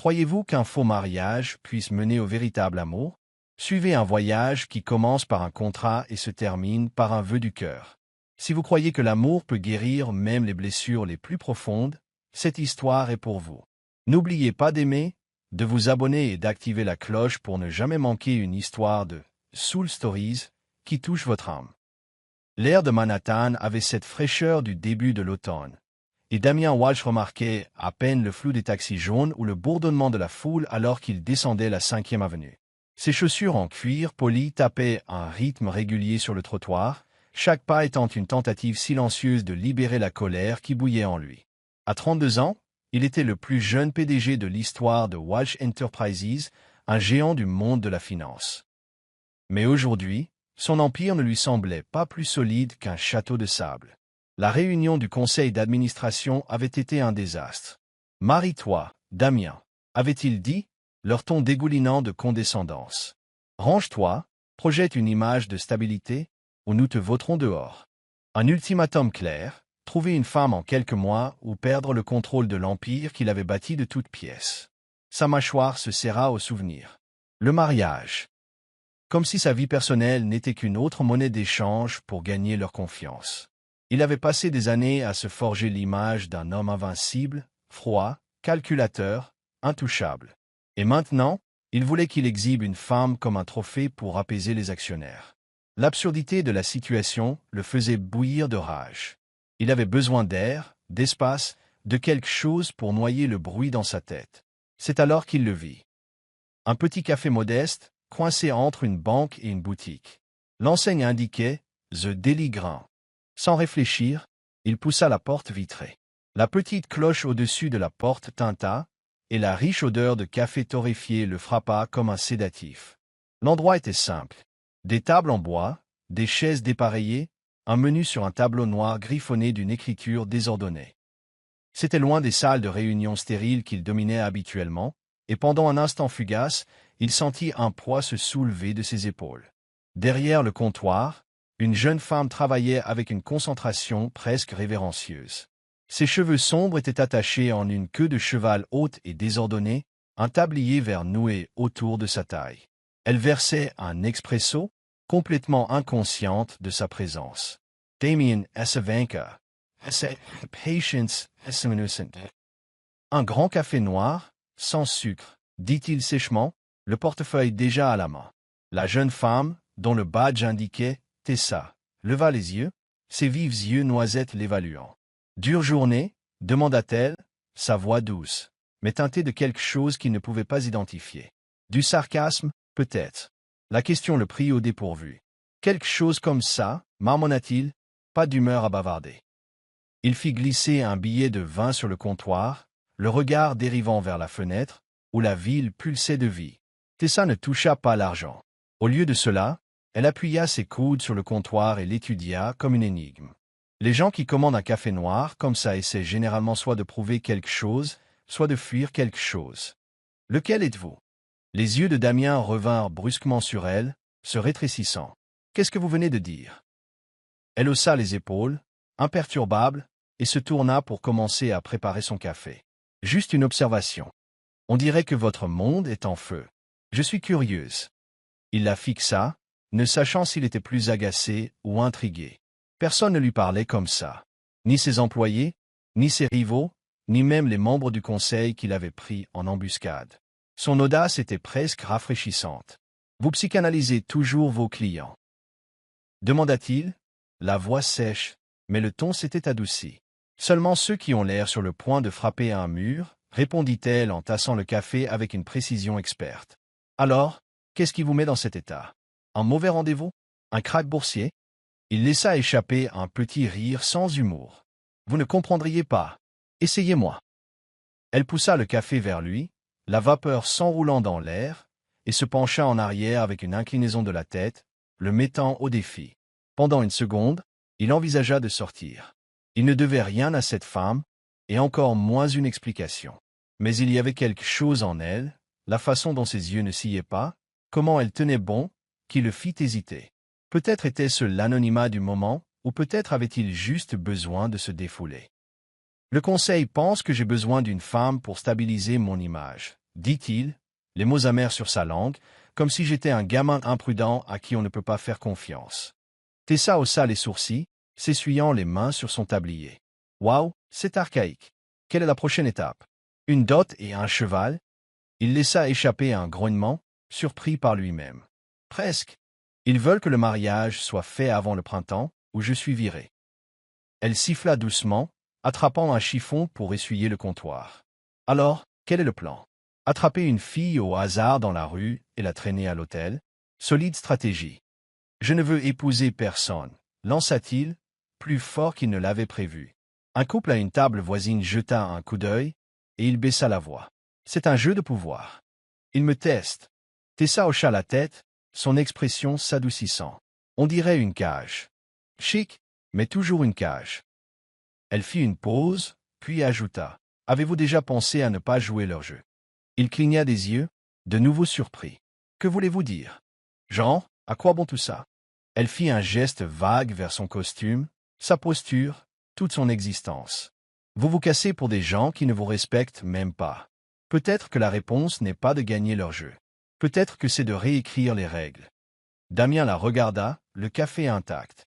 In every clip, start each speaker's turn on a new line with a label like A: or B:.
A: Croyez-vous qu'un faux mariage puisse mener au véritable amour? Suivez un voyage qui commence par un contrat et se termine par un vœu du cœur. Si vous croyez que l'amour peut guérir même les blessures les plus profondes, cette histoire est pour vous. N'oubliez pas d'aimer, de vous abonner et d'activer la cloche pour ne jamais manquer une histoire de Soul Stories qui touche votre âme. L'air de Manhattan avait cette fraîcheur du début de l'automne, et Damien Walsh remarquait à peine le flou des taxis jaunes ou le bourdonnement de la foule alors qu'il descendait la 5e avenue. Ses chaussures en cuir poli tapaient un rythme régulier sur le trottoir, chaque pas étant une tentative silencieuse de libérer la colère qui bouillait en lui. À 32 ans, il était le plus jeune PDG de l'histoire de Walsh Enterprises, un géant du monde de la finance. Mais aujourd'hui, son empire ne lui semblait pas plus solide qu'un château de sable. La réunion du conseil d'administration avait été un désastre. « Marie-toi, Damien », avait-il dit, leur ton dégoulinant de condescendance. « Range-toi, projette une image de stabilité, ou nous te voterons dehors. » Un ultimatum clair, trouver une femme en quelques mois ou perdre le contrôle de l'empire qu'il avait bâti de toutes pièces. Sa mâchoire se serra au souvenir. Le mariage. Comme si sa vie personnelle n'était qu'une autre monnaie d'échange pour gagner leur confiance. Il avait passé des années à se forger l'image d'un homme invincible, froid, calculateur, intouchable. Et maintenant, il voulait qu'il exhibe une femme comme un trophée pour apaiser les actionnaires. L'absurdité de la situation le faisait bouillir de rage. Il avait besoin d'air, d'espace, de quelque chose pour noyer le bruit dans sa tête. C'est alors qu'il le vit. Un petit café modeste, coincé entre une banque et une boutique. L'enseigne indiquait « The Daily Grain ». Sans réfléchir, il poussa la porte vitrée. La petite cloche au-dessus de la porte tinta, et la riche odeur de café torréfié le frappa comme un sédatif. L'endroit était simple. Des tables en bois, des chaises dépareillées, un menu sur un tableau noir griffonné d'une écriture désordonnée. C'était loin des salles de réunion stériles qu'il dominait habituellement, et pendant un instant fugace, il sentit un poids se soulever de ses épaules. Derrière le comptoir, une jeune femme travaillait avec une concentration presque révérencieuse. Ses cheveux sombres étaient attachés en une queue de cheval haute et désordonnée, un tablier vert noué autour de sa taille. Elle versait un expresso, complètement inconsciente de sa présence. Damien Asavanka. Patience innocent. Un grand café noir, sans sucre, dit-il sèchement, le portefeuille déjà à la main. La jeune femme, dont le badge indiquait « Tessa », leva les yeux, ses vifs yeux noisettes l'évaluant. « Dure journée » demanda-t-elle, sa voix douce, mais teintée de quelque chose qu'il ne pouvait pas identifier. Du sarcasme, peut-être. La question le prit au dépourvu. « Quelque chose comme ça » marmonna-t-il, pas d'humeur à bavarder. Il fit glisser un billet de 20 sur le comptoir, le regard dérivant vers la fenêtre, où la ville pulsait de vie. Tessa ne toucha pas l'argent. Au lieu de cela, elle appuya ses coudes sur le comptoir et l'étudia comme une énigme. Les gens qui commandent un café noir comme ça essaient généralement soit de prouver quelque chose, soit de fuir quelque chose. Lequel êtes-vous? Les yeux de Damien revinrent brusquement sur elle, se rétrécissant. Qu'est-ce que vous venez de dire? Elle haussa les épaules, imperturbable, et se tourna pour commencer à préparer son café. Juste une observation. On dirait que votre monde est en feu. Je suis curieuse. Il la fixa, ne sachant s'il était plus agacé ou intrigué. Personne ne lui parlait comme ça. Ni ses employés, ni ses rivaux, ni même les membres du conseil qu'il avait pris en embuscade. Son audace était presque rafraîchissante. Vous psychanalysez toujours vos clients? Demanda-t-il, la voix sèche, mais le ton s'était adouci. Seulement ceux qui ont l'air sur le point de frapper à un mur, répondit-elle en tassant le café avec une précision experte. Alors, qu'est-ce qui vous met dans cet état? Un mauvais rendez-vous? Un krach boursier? Il laissa échapper un petit rire sans humour. Vous ne comprendriez pas. Essayez-moi. Elle poussa le café vers lui, la vapeur s'enroulant dans l'air, et se pencha en arrière avec une inclinaison de la tête, le mettant au défi. Pendant une seconde, il envisagea de sortir. Il ne devait rien à cette femme, et encore moins une explication. Mais il y avait quelque chose en elle, la façon dont ses yeux ne sillaient pas, comment elle tenait bon, qui le fit hésiter. Peut-être était-ce l'anonymat du moment, ou peut-être avait-il juste besoin de se défouler. Le conseil pense que j'ai besoin d'une femme pour stabiliser mon image, dit-il, les mots amers sur sa langue, comme si j'étais un gamin imprudent à qui on ne peut pas faire confiance. Tessa haussa les sourcils, s'essuyant les mains sur son tablier. Waouh, c'est archaïque. Quelle est la prochaine étape? Une dot et un cheval? Il laissa échapper un grognement, surpris par lui-même. Presque. Ils veulent que le mariage soit fait avant le printemps, ou je suis viré. Elle siffla doucement, attrapant un chiffon pour essuyer le comptoir. Alors, quel est le plan? Attraper une fille au hasard dans la rue et la traîner à l'hôtel? Solide stratégie. Je ne veux épouser personne, lança-t-il, plus fort qu'il ne l'avait prévu. Un couple à une table voisine jeta un coup d'œil, et il baissa la voix. C'est un jeu de pouvoir. Il me teste. Tessa hocha la tête, son expression s'adoucissant. On dirait une cage. Chic, mais toujours une cage. Elle fit une pause, puis ajouta. Avez-vous déjà pensé à ne pas jouer leur jeu? Il cligna des yeux, de nouveau surpris. Que voulez-vous dire? Jean, à quoi bon tout ça? Elle fit un geste vague vers son costume, sa posture, toute son existence. Vous vous cassez pour des gens qui ne vous respectent même pas. Peut-être que la réponse n'est pas de gagner leur jeu. Peut-être que c'est de réécrire les règles. Damien la regarda, le café intact.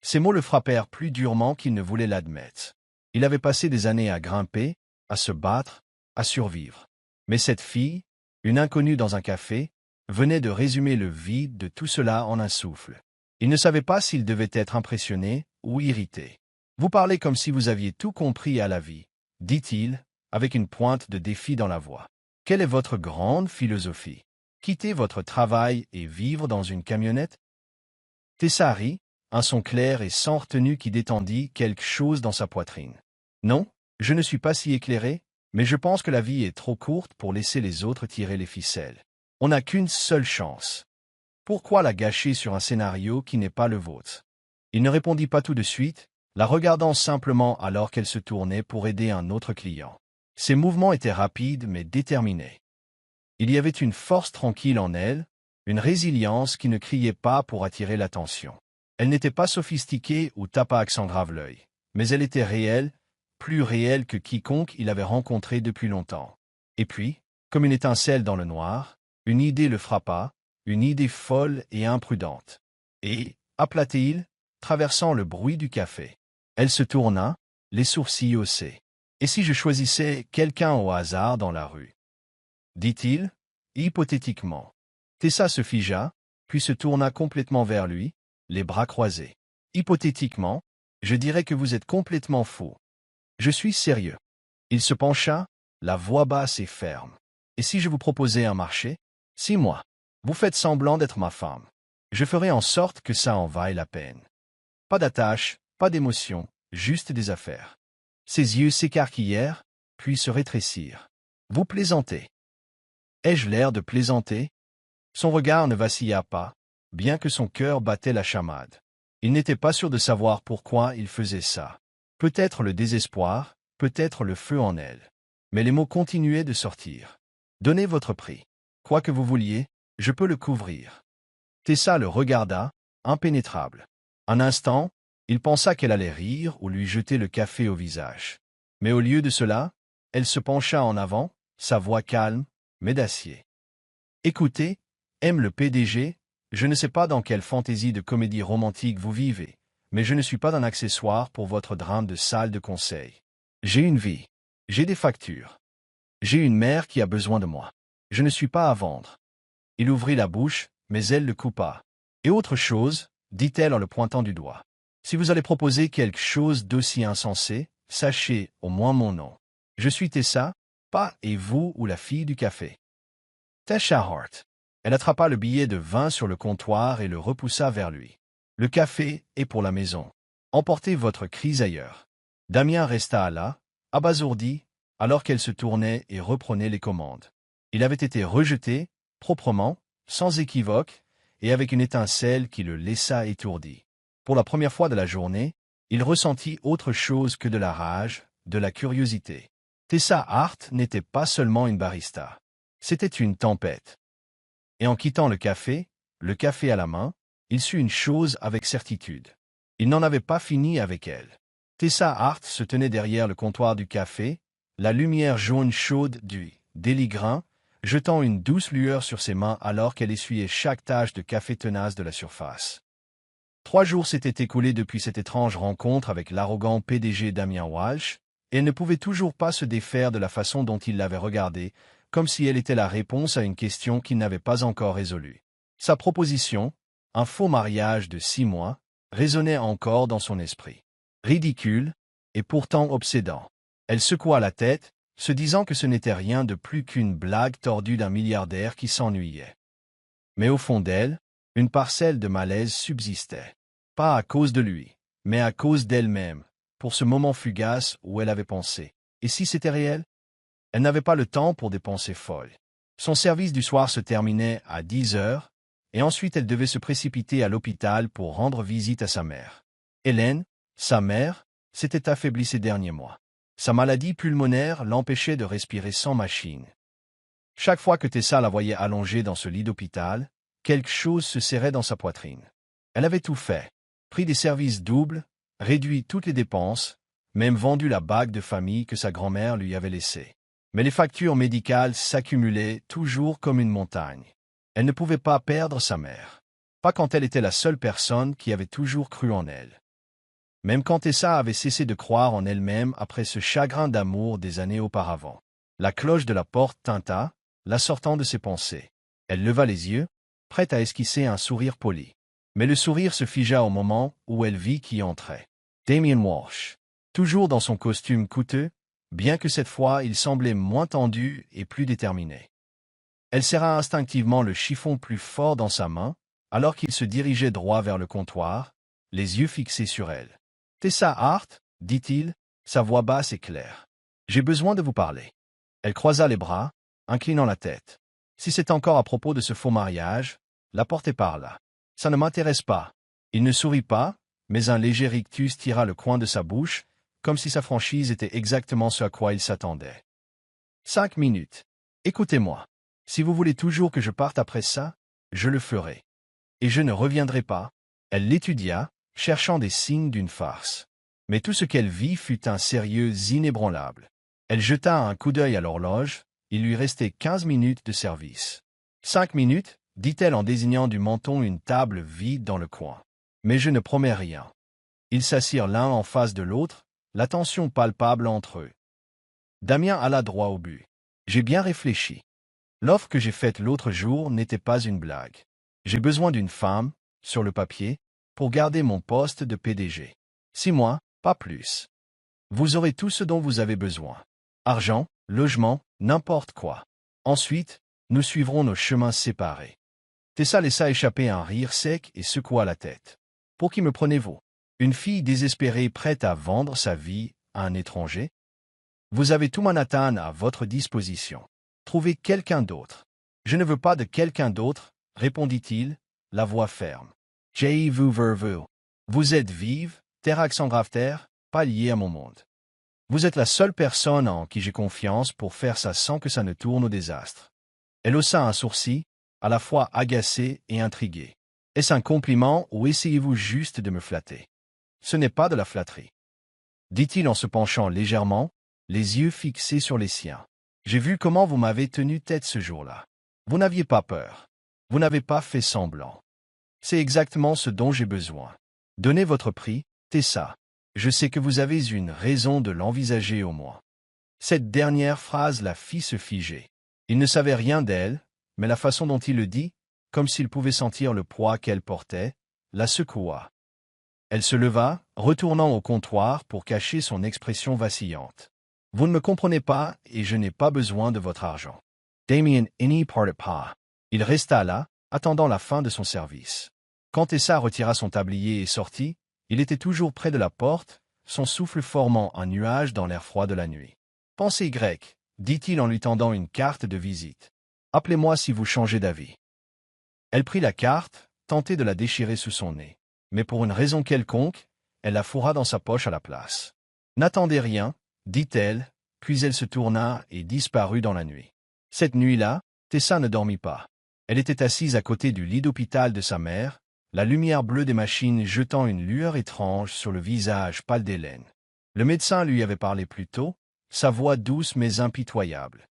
A: Ces mots le frappèrent plus durement qu'il ne voulait l'admettre. Il avait passé des années à grimper, à se battre, à survivre. Mais cette fille, une inconnue dans un café, venait de résumer le vide de tout cela en un souffle. Il ne savait pas s'il devait être impressionné ou irrité. Vous parlez comme si vous aviez tout compris à la vie, dit-il, avec une pointe de défi dans la voix. Quelle est votre grande philosophie? Quitter votre travail et vivre dans une camionnette? Tessa rit, un son clair et sans retenue qui détendit quelque chose dans sa poitrine. Non, je ne suis pas si éclairé, mais je pense que la vie est trop courte pour laisser les autres tirer les ficelles. On n'a qu'une seule chance. Pourquoi la gâcher sur un scénario qui n'est pas le vôtre? Il ne répondit pas tout de suite, la regardant simplement alors qu'elle se tournait pour aider un autre client. Ses mouvements étaient rapides mais déterminés. Il y avait une force tranquille en elle, une résilience qui ne criait pas pour attirer l'attention. Elle n'était pas sophistiquée ou tapa accent grave l'œil, mais elle était réelle, plus réelle que quiconque il avait rencontré depuis longtemps. Et puis, comme une étincelle dans le noir, une idée le frappa, une idée folle et imprudente. Et, appela-t-il, traversant le bruit du café. Elle se tourna, les sourcils haussés. Et si je choisissais quelqu'un au hasard dans la rue? Dit-il, hypothétiquement. Tessa se figea, puis se tourna complètement vers lui, les bras croisés. Hypothétiquement, je dirais que vous êtes complètement fou. Je suis sérieux. Il se pencha, la voix basse et ferme. Et si je vous proposais un marché? 6 mois. Vous faites semblant d'être ma femme. Je ferai en sorte que ça en vaille la peine. Pas d'attache, pas d'émotion, juste des affaires. Ses yeux s'écarquillèrent, puis se rétrécirent. Vous plaisantez. Ai-je l'air de plaisanter? Son regard ne vacilla pas, bien que son cœur battait la chamade. Il n'était pas sûr de savoir pourquoi il faisait ça. Peut-être le désespoir, peut-être le feu en elle. Mais les mots continuaient de sortir. Donnez votre prix. Quoi que vous vouliez, je peux le couvrir. Tessa le regarda, impénétrable. Un instant, il pensa qu'elle allait rire ou lui jeter le café au visage. Mais au lieu de cela, elle se pencha en avant, sa voix calme, mais d'acier. Écoutez, aime le PDG, je ne sais pas dans quelle fantaisie de comédie romantique vous vivez, mais je ne suis pas un accessoire pour votre drame de salle de conseil. J'ai une vie. J'ai des factures. J'ai une mère qui a besoin de moi. Je ne suis pas à vendre. Il ouvrit la bouche, mais elle le coupa. Et autre chose, dit-elle en le pointant du doigt. Si vous allez proposer quelque chose d'aussi insensé, sachez au moins mon nom. Je suis Tessa, pas et vous ou la fille du café. Tessa Hart. Elle attrapa le billet de 20 sur le comptoir et le repoussa vers lui. Le café est pour la maison. Emportez votre crise ailleurs. Damien resta là, abasourdi, alors qu'elle se tournait et reprenait les commandes. Il avait été rejeté, proprement, sans équivoque, et avec une étincelle qui le laissa étourdi. Pour la première fois de la journée, il ressentit autre chose que de la rage, de la curiosité. Tessa Hart n'était pas seulement une barista. C'était une tempête. Et en quittant le café à la main, il sut une chose avec certitude. Il n'en avait pas fini avec elle. Tessa Hart se tenait derrière le comptoir du café, la lumière jaune chaude du déligrant, jetant une douce lueur sur ses mains alors qu'elle essuyait chaque tache de café tenace de la surface. 3 jours s'étaient écoulés depuis cette étrange rencontre avec l'arrogant PDG Damien Walsh, et elle ne pouvait toujours pas se défaire de la façon dont il l'avait regardée, comme si elle était la réponse à une question qu'il n'avait pas encore résolue. Sa proposition, un faux mariage de 6 mois, résonnait encore dans son esprit. Ridicule, et pourtant obsédant. Elle secoua la tête, se disant que ce n'était rien de plus qu'une blague tordue d'un milliardaire qui s'ennuyait. Mais au fond d'elle, une parcelle de malaise subsistait. Pas à cause de lui, mais à cause d'elle-même, pour ce moment fugace où elle avait pensé. Et si c'était réel? Elle n'avait pas le temps pour des pensées folles. Son service du soir se terminait à 10 heures, et ensuite elle devait se précipiter à l'hôpital pour rendre visite à sa mère. Hélène, sa mère, s'était affaiblie ces derniers mois. Sa maladie pulmonaire l'empêchait de respirer sans machine. Chaque fois que Tessa la voyait allongée dans ce lit d'hôpital, quelque chose se serrait dans sa poitrine. Elle avait tout fait, pris des services doubles, réduit toutes les dépenses, même vendu la bague de famille que sa grand-mère lui avait laissée. Mais les factures médicales s'accumulaient toujours comme une montagne. Elle ne pouvait pas perdre sa mère. Pas quand elle était la seule personne qui avait toujours cru en elle. Même quand Tessa avait cessé de croire en elle-même après ce chagrin d'amour des années auparavant. La cloche de la porte tinta, la sortant de ses pensées. Elle leva les yeux, prête à esquisser un sourire poli. Mais le sourire se figea au moment où elle vit qui entrait. Damien Walsh. Toujours dans son costume coûteux, bien que cette fois il semblait moins tendu et plus déterminé. Elle serra instinctivement le chiffon plus fort dans sa main, alors qu'il se dirigeait droit vers le comptoir, les yeux fixés sur elle. « Tessa Hart, dit-il, sa voix basse et claire. J'ai besoin de vous parler. » Elle croisa les bras, inclinant la tête. Si c'est encore à propos de ce faux mariage, la portez par là. Ça ne m'intéresse pas. Il ne sourit pas, mais un léger rictus tira le coin de sa bouche, comme si sa franchise était exactement ce à quoi il s'attendait. 5 minutes. Écoutez-moi. Si vous voulez toujours que je parte après ça, je le ferai. Et je ne reviendrai pas. Elle l'étudia, cherchant des signes d'une farce. Mais tout ce qu'elle vit fut un sérieux inébranlable. Elle jeta un coup d'œil à l'horloge, il lui restait 15 minutes de service. 5 minutes, dit-elle en désignant du menton une table vide dans le coin. Mais je ne promets rien. Ils s'assirent l'un en face de l'autre, la tension palpable entre eux. Damien alla droit au but. J'ai bien réfléchi. L'offre que j'ai faite l'autre jour n'était pas une blague. J'ai besoin d'une femme, sur le papier, pour garder mon poste de PDG. 6 mois, pas plus. Vous aurez tout ce dont vous avez besoin. Argent, logement, n'importe quoi. Ensuite, nous suivrons nos chemins séparés. Tessa laissa échapper un rire sec et secoua la tête. Pour qui me prenez-vous? Une fille désespérée prête à vendre sa vie à un étranger? Vous avez tout Manhattan à votre disposition. Trouvez quelqu'un d'autre. Je ne veux pas de quelqu'un d'autre, répondit-il, la voix ferme. Vous. Vous êtes vive, terre accent grave terre, pas liée à mon monde. Vous êtes la seule personne en qui j'ai confiance pour faire ça sans que ça ne tourne au désastre. Elle haussa un sourcil, à la fois agacé et intrigué. Est-ce un compliment ou essayez-vous juste de me flatter? Ce n'est pas de la flatterie. Dit-il en se penchant légèrement, les yeux fixés sur les siens. J'ai vu comment vous m'avez tenu tête ce jour-là. Vous n'aviez pas peur. Vous n'avez pas fait semblant. C'est exactement ce dont j'ai besoin. Donnez votre prix, Tessa. Je sais que vous avez une raison de l'envisager au moins. Cette dernière phrase la fit se figer. Il ne savait rien d'elle, mais la façon dont il le dit, comme s'il pouvait sentir le poids qu'elle portait, la secoua. Elle se leva, retournant au comptoir pour cacher son expression vacillante. Vous ne me comprenez pas et je n'ai pas besoin de votre argent. Damien n'y partait pas. Il resta là, attendant la fin de son service. Quand Tessa retira son tablier et sortit, il était toujours près de la porte, son souffle formant un nuage dans l'air froid de la nuit. Pensez grec, dit-il en lui tendant une carte de visite. Appelez-moi si vous changez d'avis. Elle prit la carte, tentait de la déchirer sous son nez. Mais pour une raison quelconque, elle la fourra dans sa poche à la place. N'attendez rien, dit-elle, puis elle se tourna et disparut dans la nuit. Cette nuit-là, Tessa ne dormit pas. Elle était assise à côté du lit d'hôpital de sa mère, la lumière bleue des machines jetant une lueur étrange sur le visage pâle d'Hélène. Le médecin lui avait parlé plus tôt, sa voix douce mais impitoyable.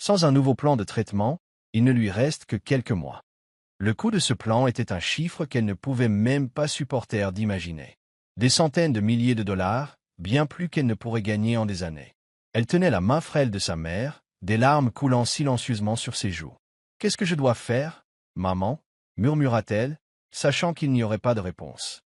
A: Sans un nouveau plan de traitement, il ne lui reste que quelques mois. Le coût de ce plan était un chiffre qu'elle ne pouvait même pas supporter d'imaginer. Des centaines de milliers de dollars, bien plus qu'elle ne pourrait gagner en des années. Elle tenait la main frêle de sa mère, des larmes coulant silencieusement sur ses joues. « Qu'est-ce que je dois faire, maman » murmura-t-elle, sachant qu'il n'y aurait pas de réponse.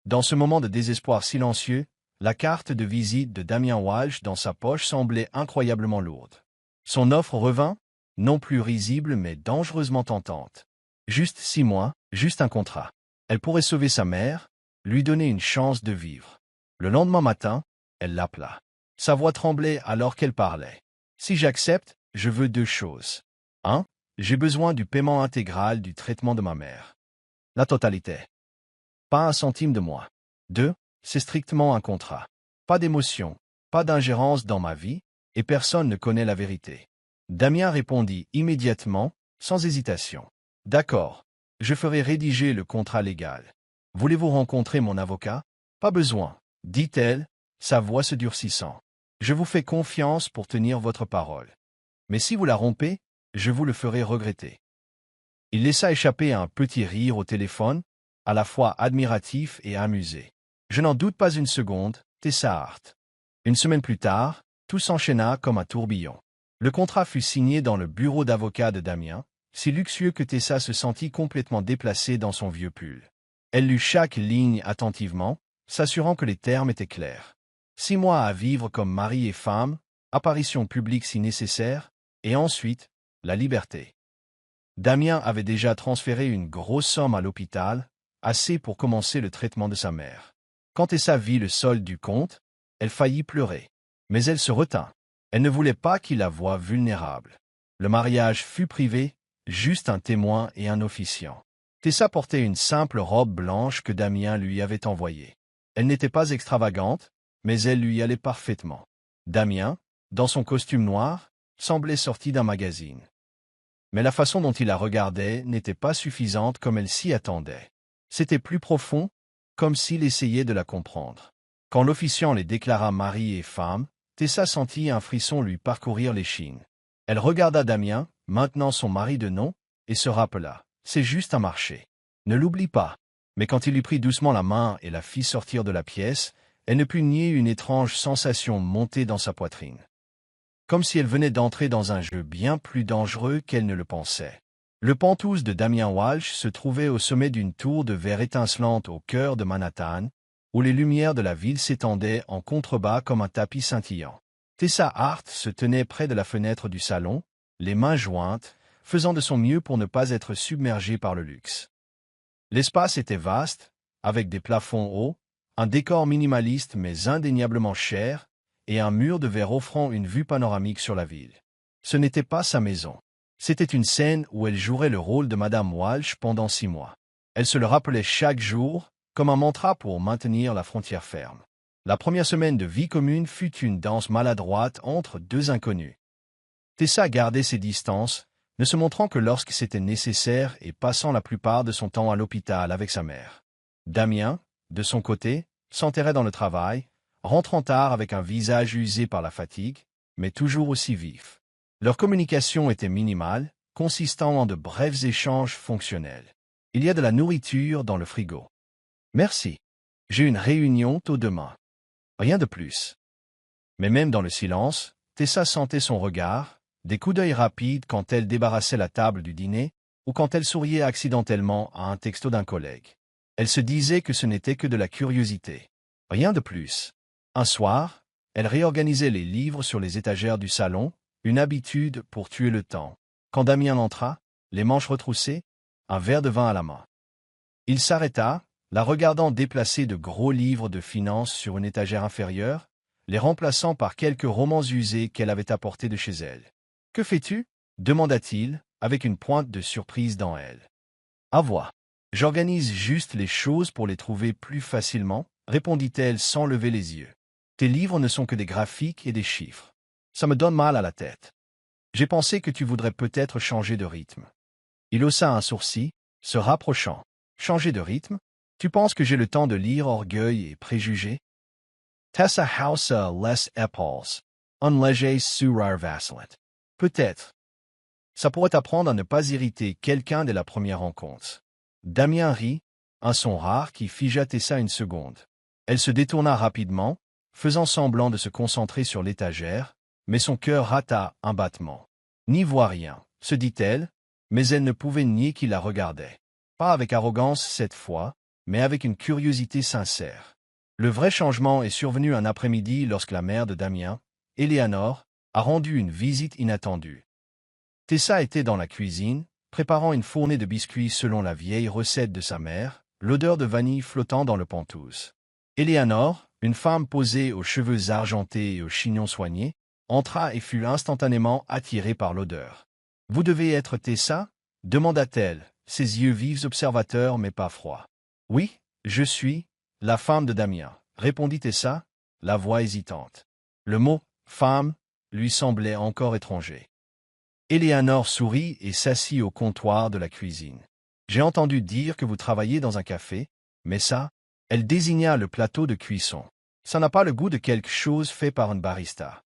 A: Dans ce moment de désespoir silencieux, la carte de visite de Damien Walsh dans sa poche semblait incroyablement lourde. Son offre revint, non plus risible mais dangereusement tentante. Juste 6 mois, juste un contrat. Elle pourrait sauver sa mère, lui donner une chance de vivre. Le lendemain matin, elle l'appela. Sa voix tremblait alors qu'elle parlait. « Si j'accepte, je veux 2 choses. 1. J'ai besoin du paiement intégral du traitement de ma mère. La totalité. Pas un centime de moi. 2. C'est strictement un contrat. Pas d'émotion, pas d'ingérence dans ma vie, et personne ne connaît la vérité. » Damien répondit immédiatement, sans hésitation. « D'accord, je ferai rédiger le contrat légal. Voulez-vous rencontrer mon avocat? » « Pas besoin, dit-elle, sa voix se durcissant. Je vous fais confiance pour tenir votre parole. Mais si vous la rompez, je vous le ferai regretter. » Il laissa échapper un petit rire au téléphone, à la fois admiratif et amusé. « Je n'en doute pas une seconde, Tessa Hart. » Une semaine plus tard, tout s'enchaîna comme un tourbillon. Le contrat fut signé dans le bureau d'avocat de Damien, si luxueux que Tessa se sentit complètement déplacée dans son vieux pull. Elle lut chaque ligne attentivement, s'assurant que les termes étaient clairs. 6 mois à vivre comme mari et femme, apparition publique si nécessaire, et ensuite, la liberté. Damien avait déjà transféré une grosse somme à l'hôpital, assez pour commencer le traitement de sa mère. Quand Tessa vit le solde du compte, elle faillit pleurer. Mais elle se retint. Elle ne voulait pas qu'il la voie vulnérable. Le mariage fut privé, juste un témoin et un officiant. Tessa portait une simple robe blanche que Damien lui avait envoyée. Elle n'était pas extravagante, mais elle lui allait parfaitement. Damien, dans son costume noir, semblait sorti d'un magazine. Mais la façon dont il la regardait n'était pas suffisante comme elle s'y attendait. C'était plus profond, comme s'il essayait de la comprendre. Quand l'officiant les déclara mari et femme, Tessa sentit un frisson lui parcourir l'échine. Elle regarda Damien, maintenant son mari de nom, et se rappela. C'est juste un marché. Ne l'oublie pas. Mais quand il lui prit doucement la main et la fit sortir de la pièce, elle ne put nier une étrange sensation monter dans sa poitrine. Comme si elle venait d'entrer dans un jeu bien plus dangereux qu'elle ne le pensait. Le penthouse de Damien Walsh se trouvait au sommet d'une tour de verre étincelante au cœur de Manhattan, où les lumières de la ville s'étendaient en contrebas comme un tapis scintillant. Tessa Hart se tenait près de la fenêtre du salon, les mains jointes, faisant de son mieux pour ne pas être submergée par le luxe. L'espace était vaste, avec des plafonds hauts, un décor minimaliste mais indéniablement cher, et un mur de verre offrant une vue panoramique sur la ville. Ce n'était pas sa maison. C'était une scène où elle jouerait le rôle de Madame Walsh pendant 6 mois. Elle se le rappelait chaque jour, comme un mantra pour maintenir la frontière ferme. La première semaine de vie commune fut une danse maladroite entre 2 inconnus. Tessa gardait ses distances, ne se montrant que lorsque c'était nécessaire et passant la plupart de son temps à l'hôpital avec sa mère. Damien, de son côté, s'enterrait dans le travail, rentrant tard avec un visage usé par la fatigue, mais toujours aussi vif. Leur communication était minimale, consistant en de brefs échanges fonctionnels. « Il y a de la nourriture dans le frigo. »« Merci. J'ai une réunion tôt demain. » Rien de plus. Mais même dans le silence, Tessa sentait son regard, des coups d'œil rapides quand elle débarrassait la table du dîner, ou quand elle souriait accidentellement à un texto d'un collègue. Elle se disait que ce n'était que de la curiosité. Rien de plus. Un soir, elle réorganisait les livres sur les étagères du salon, une habitude pour tuer le temps. Quand Damien entra, les manches retroussées, un verre de vin à la main. Il s'arrêta, la regardant déplacer de gros livres de finances sur une étagère inférieure, les remplaçant par quelques romans usés qu'elle avait apportés de chez elle. « Que fais-tu » demanda-t-il, avec une pointe de surprise dans elle. « À voix. J'organise juste les choses pour les trouver plus facilement, répondit-elle sans lever les yeux. Tes livres ne sont que des graphiques et des chiffres. Ça me donne mal à la tête. J'ai pensé que tu voudrais peut-être changer de rythme. » Il haussa un sourcil, se rapprochant. « Changer de rythme? Tu penses que j'ai le temps de lire Orgueil et Préjugés? » Tessa Hausa les épaules, un léger sourire vacillant. Peut-être. Ça pourrait t'apprendre à ne pas irriter quelqu'un dès la première rencontre. Damien rit, un son rare qui figea Tessa une seconde. Elle se détourna rapidement, faisant semblant de se concentrer sur l'étagère, mais son cœur rata un battement. N'y vois rien, se dit-elle, mais elle ne pouvait nier qu'il la regardait. Pas avec arrogance cette fois, mais avec une curiosité sincère. Le vrai changement est survenu un après-midi lorsque la mère de Damien, Éléanore, a rendu une visite inattendue. Tessa était dans la cuisine, préparant une fournée de biscuits selon la vieille recette de sa mère, l'odeur de vanille flottant dans le pantouse. Éléanore, une femme posée aux cheveux argentés et aux chignons soignés, entra et fut instantanément attirée par l'odeur. « Vous devez être Tessa » demanda-t-elle, ses yeux vifs observateurs mais pas froids. « Oui, je suis la femme de Damien » répondit Tessa, la voix hésitante. Le mot « femme » lui semblait encore étranger. Éléanore sourit et s'assit au comptoir de la cuisine. « J'ai entendu dire que vous travaillez dans un café, mais ça, elle désigna le plateau de cuisson. Ça n'a pas le goût de quelque chose fait par un barista. »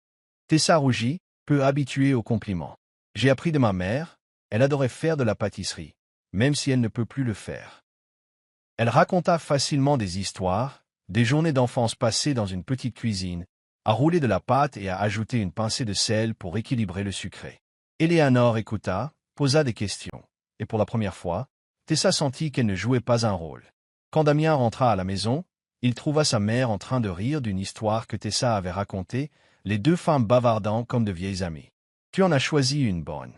A: Tessa rougit, peu habituée aux compliments. « J'ai appris de ma mère, elle adorait faire de la pâtisserie, même si elle ne peut plus le faire. » Elle raconta facilement des histoires, des journées d'enfance passées dans une petite cuisine, à rouler de la pâte et à ajouter une pincée de sel pour équilibrer le sucré. Éléanore écouta, posa des questions, et pour la première fois, Tessa sentit qu'elle ne jouait pas un rôle. Quand Damien rentra à la maison, il trouva sa mère en train de rire d'une histoire que Tessa avait racontée, les deux femmes bavardant comme de vieilles amies. « Tu en as choisi une bonne, »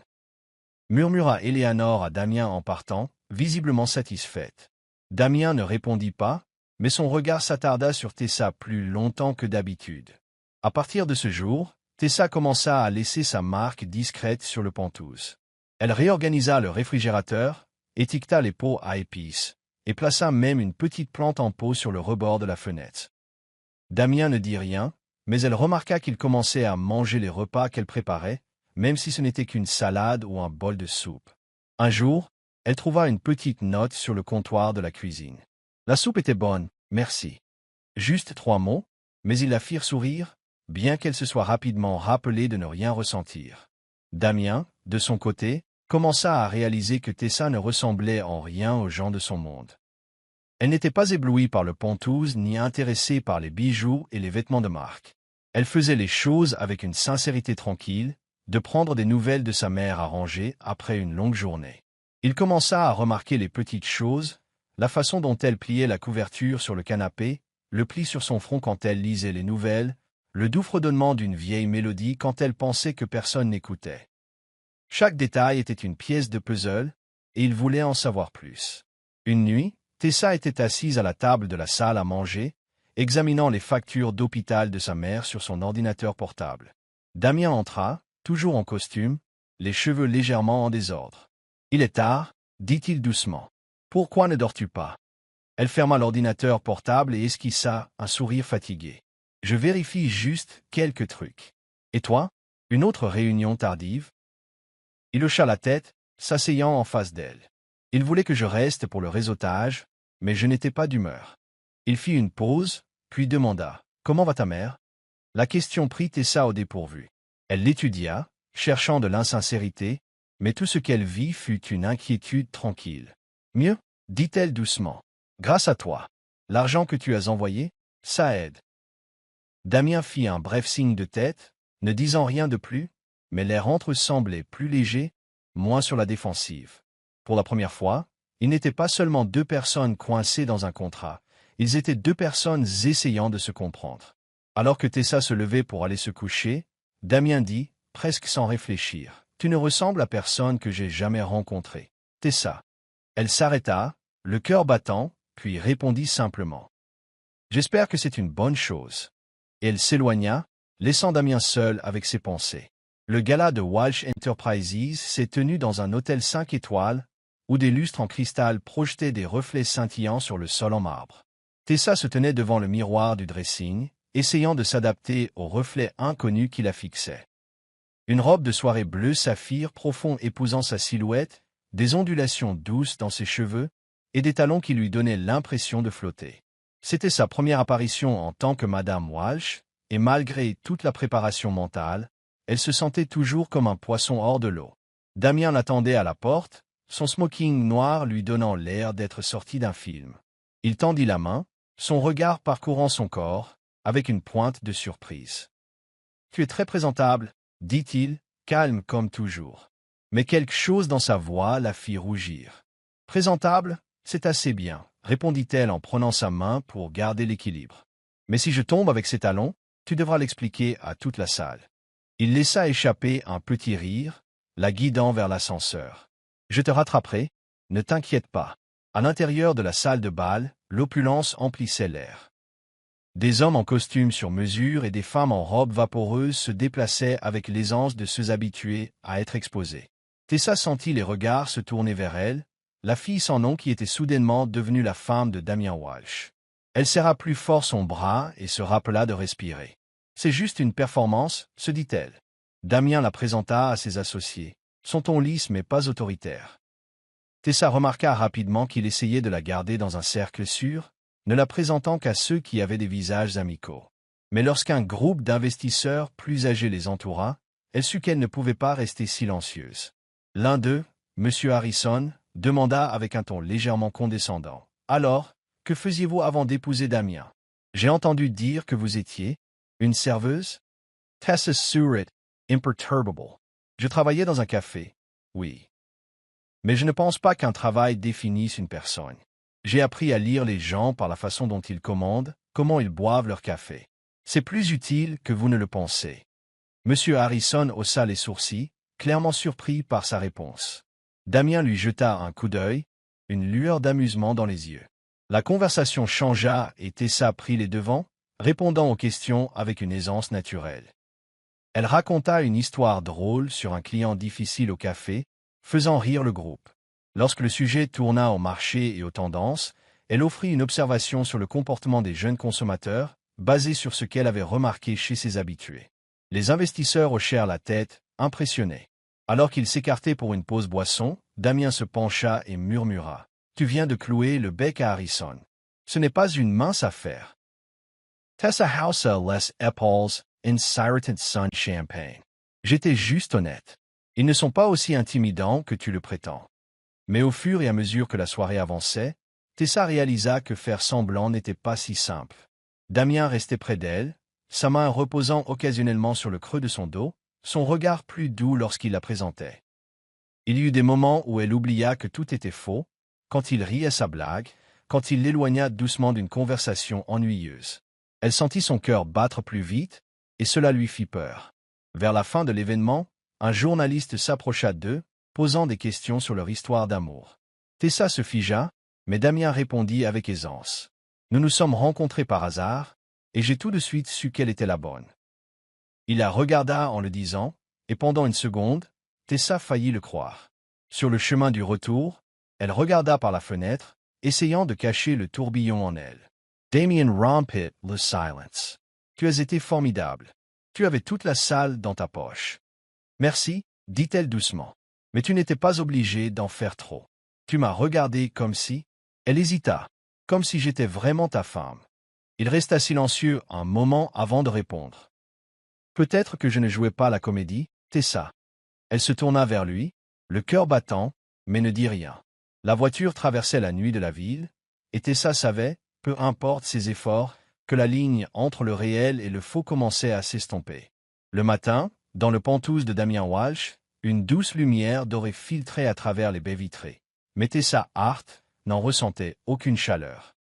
A: murmura Éléanore à Damien en partant, visiblement satisfaite. Damien ne répondit pas, mais son regard s'attarda sur Tessa plus longtemps que d'habitude. À partir de ce jour, Tessa commença à laisser sa marque discrète sur le pantouse. Elle réorganisa le réfrigérateur, étiqueta les pots à épices, et plaça même une petite plante en pot sur le rebord de la fenêtre. Damien ne dit rien, mais elle remarqua qu'il commençait à manger les repas qu'elle préparait, même si ce n'était qu'une salade ou un bol de soupe. Un jour, elle trouva une petite note sur le comptoir de la cuisine. La soupe était bonne, merci. Juste 3 mots, mais ils la firent sourire, bien qu'elle se soit rapidement rappelée de ne rien ressentir. Damien, de son côté, commença à réaliser que Tessa ne ressemblait en rien aux gens de son monde. Elle n'était pas éblouie par le pantouse ni intéressée par les bijoux et les vêtements de marque. Elle faisait les choses avec une sincérité tranquille, de prendre des nouvelles de sa mère à ranger après une longue journée. Il commença à remarquer les petites choses, la façon dont elle pliait la couverture sur le canapé, le pli sur son front quand elle lisait les nouvelles, le doux fredonnement d'une vieille mélodie quand elle pensait que personne n'écoutait. Chaque détail était une pièce de puzzle, et il voulait en savoir plus. Une nuit, Tessa était assise à la table de la salle à manger, examinant les factures d'hôpital de sa mère sur son ordinateur portable. Damien entra, toujours en costume, les cheveux légèrement en désordre. « Il est tard, » dit-il doucement. « Pourquoi ne dors-tu pas ?» Elle ferma l'ordinateur portable et esquissa un sourire fatigué. « Je vérifie juste quelques trucs. Et toi, une autre réunion tardive ?» Il hocha la tête, s'asseyant en face d'elle. Il voulait que je reste pour le réseautage, mais je n'étais pas d'humeur. Il fit une pause, puis demanda « Comment va ta mère ?» La question prit Tessa au dépourvu. Elle l'étudia, cherchant de l'insincérité, mais tout ce qu'elle vit fut une inquiétude tranquille. « Mieux » dit-elle doucement. « Grâce à toi. L'argent que tu as envoyé, ça aide. » Damien fit un bref signe de tête, ne disant rien de plus, mais l'air entre eux semblait plus léger, moins sur la défensive. Pour la première fois, ils n'étaient pas seulement 2 personnes coincées dans un contrat, ils étaient 2 personnes essayant de se comprendre. Alors que Tessa se levait pour aller se coucher, Damien dit, presque sans réfléchir, « Tu ne ressembles à personne que j'ai jamais rencontré. Tessa. » Elle s'arrêta, le cœur battant, puis répondit simplement, « J'espère que c'est une bonne chose. » Et elle s'éloigna, laissant Damien seul avec ses pensées. Le gala de Walsh Enterprises s'est tenu dans un hôtel 5 étoiles, où des lustres en cristal projetaient des reflets scintillants sur le sol en marbre. Tessa se tenait devant le miroir du dressing, essayant de s'adapter aux reflets inconnus qui la fixaient. Une robe de soirée bleu saphir profond épousant sa silhouette, des ondulations douces dans ses cheveux, et des talons qui lui donnaient l'impression de flotter. C'était sa première apparition en tant que Madame Walsh, et malgré toute la préparation mentale, Elle se sentait toujours comme un poisson hors de l'eau. Damien l'attendait à la porte, son smoking noir lui donnant l'air d'être sorti d'un film. Il tendit la main, son regard parcourant son corps, avec une pointe de surprise. « Tu es très présentable, » dit-il, calme comme toujours. Mais quelque chose dans sa voix la fit rougir. « Présentable, c'est assez bien, » répondit-elle en prenant sa main pour garder l'équilibre. « Mais si je tombe avec ces talons, tu devras l'expliquer à toute la salle. » Il laissa échapper un petit rire, la guidant vers l'ascenseur. « Je te rattraperai, ne t'inquiète pas. » À l'intérieur de la salle de bal, l'opulence emplissait l'air. Des hommes en costume sur mesure et des femmes en robes vaporeuses se déplaçaient avec l'aisance de ceux habitués à être exposés. Tessa sentit les regards se tourner vers elle, la fille sans nom qui était soudainement devenue la femme de Damien Walsh. Elle serra plus fort son bras et se rappela de respirer. « C'est juste une performance, se dit-elle. » Damien la présenta à ses associés. Son ton lisse mais pas autoritaire. Tessa remarqua rapidement qu'il essayait de la garder dans un cercle sûr, ne la présentant qu'à ceux qui avaient des visages amicaux. Mais lorsqu'un groupe d'investisseurs plus âgés les entoura, elle sut qu'elle ne pouvait pas rester silencieuse. L'un d'eux, M. Harrison, demanda avec un ton légèrement condescendant. « Alors, que faisiez-vous avant d'épouser Damien? J'ai entendu dire que vous étiez une serveuse? » Tessa sourit, imperturbable. « Je travaillais dans un café, oui. Mais je ne pense pas qu'un travail définisse une personne. J'ai appris à lire les gens par la façon dont ils commandent, comment ils boivent leur café. C'est plus utile que vous ne le pensez. » M. Harrison haussa les sourcils, clairement surpris par sa réponse. Damien lui jeta un coup d'œil, une lueur d'amusement dans les yeux. La conversation changea et Tessa prit les devants, répondant aux questions avec une aisance naturelle. Elle raconta une histoire drôle sur un client difficile au café, faisant rire le groupe. Lorsque le sujet tourna au marché et aux tendances, elle offrit une observation sur le comportement des jeunes consommateurs, basée sur ce qu'elle avait remarqué chez ses habitués. Les investisseurs hochèrent la tête, impressionnés. Alors qu'ils s'écartaient pour une pause boisson, Damien se pencha et murmura. « Tu viens de clouer le bec à Harrison. Ce n'est pas une mince affaire. » Tessa haussa les épaules, in Sireton Sun Champagne. « J'étais juste honnête. Ils ne sont pas aussi intimidants que tu le prétends. » Mais au fur et à mesure que la soirée avançait, Tessa réalisa que faire semblant n'était pas si simple. Damien restait près d'elle, sa main reposant occasionnellement sur le creux de son dos, son regard plus doux lorsqu'il la présentait. Il y eut des moments où elle oublia que tout était faux, quand il riait sa blague, quand il l'éloigna doucement d'une conversation ennuyeuse. Elle sentit son cœur battre plus vite, et cela lui fit peur. Vers la fin de l'événement, un journaliste s'approcha d'eux, posant des questions sur leur histoire d'amour. Tessa se figea, mais Damien répondit avec aisance. « Nous nous sommes rencontrés par hasard, et j'ai tout de suite su qu'elle était la bonne. » Il la regarda en le disant, et pendant une seconde, Tessa faillit le croire. Sur le chemin du retour, elle regarda par la fenêtre, essayant de cacher le tourbillon en elle. Damien rompit le silence. « Tu as été formidable. Tu avais toute la salle dans ta poche. »« Merci, » dit-elle doucement. « Mais tu n'étais pas obligé d'en faire trop. Tu m'as regardé comme si... » Elle hésita, comme si j'étais vraiment ta femme. Il resta silencieux un moment avant de répondre. « Peut-être que je ne jouais pas la comédie, Tessa. » Elle se tourna vers lui, le cœur battant, mais ne dit rien. La voiture traversait la nuit de la ville, et Tessa savait, peu importe ses efforts, que la ligne entre le réel et le faux commençait à s'estomper. Le matin, dans le Penthouse de Damien Walsh, une douce lumière dorée filtrait à travers les baies vitrées. Mais Tessa Hart n'en ressentait aucune chaleur.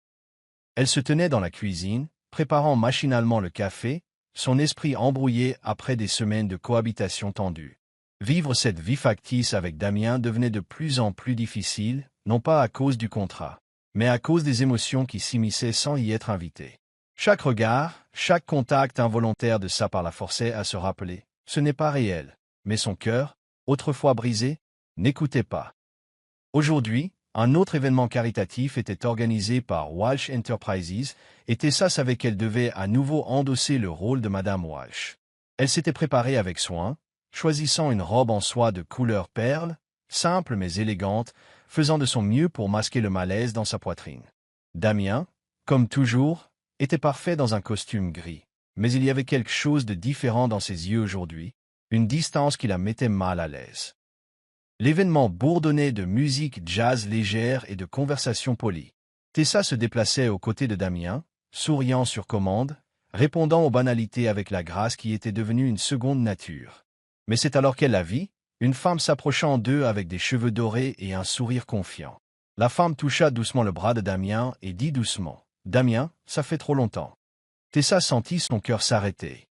A: Elle se tenait dans la cuisine, préparant machinalement le café, son esprit embrouillé après des semaines de cohabitation tendue. Vivre cette vie factice avec Damien devenait de plus en plus difficile, non pas à cause du contrat, mais à cause des émotions qui s'immisçaient sans y être invitées. Chaque regard, chaque contact involontaire de sa part la forçait à se rappeler. Ce n'est pas réel, mais son cœur, autrefois brisé, n'écoutait pas. Aujourd'hui, un autre événement caritatif était organisé par Walsh Enterprises, et Tessa savait qu'elle devait à nouveau endosser le rôle de Madame Walsh. Elle s'était préparée avec soin, choisissant une robe en soie de couleur perle, simple mais élégante, faisant de son mieux pour masquer le malaise dans sa poitrine. Damien, comme toujours, était parfait dans un costume gris, mais il y avait quelque chose de différent dans ses yeux aujourd'hui, une distance qui la mettait mal à l'aise. L'événement bourdonnait de musique jazz légère et de conversations polies. Tessa se déplaçait aux côtés de Damien, souriant sur commande, répondant aux banalités avec la grâce qui était devenue une seconde nature. Mais c'est alors qu'elle la vit, une femme s'approchant d'eux avec des cheveux dorés et un sourire confiant. La femme toucha doucement le bras de Damien et dit doucement « Damien, ça fait trop longtemps. » Tessa sentit son cœur s'arrêter.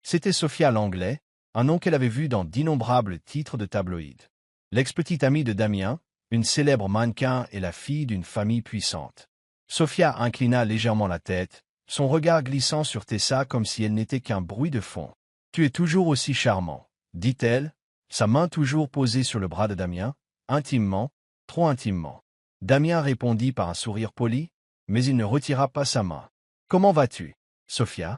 A: C'était Sophia Langlais, un nom qu'elle avait vu dans d'innombrables titres de tabloïds. L'ex-petite amie de Damien, une célèbre mannequin et la fille d'une famille puissante. Sophia inclina légèrement la tête, son regard glissant sur Tessa comme si elle n'était qu'un bruit de fond. « Tu es toujours aussi charmant, » dit-elle, sa main toujours posée sur le bras de Damien, intimement, trop intimement. Damien répondit par un sourire poli, mais il ne retira pas sa main. « Comment vas-tu, Sophia »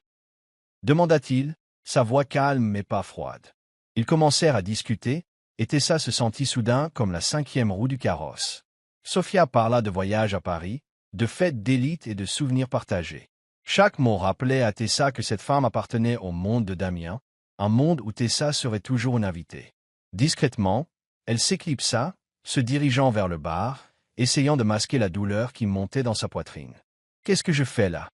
A: demanda-t-il, sa voix calme mais pas froide. Ils commencèrent à discuter, et Tessa se sentit soudain comme la cinquième roue du carrosse. Sophia parla de voyages à Paris, de fêtes d'élite et de souvenirs partagés. Chaque mot rappelait à Tessa que cette femme appartenait au monde de Damien, un monde où Tessa serait toujours une invitée. Discrètement, elle s'éclipsa, se dirigeant vers le bar, essayant de masquer la douleur qui montait dans sa poitrine. « Qu'est-ce que je fais là ?»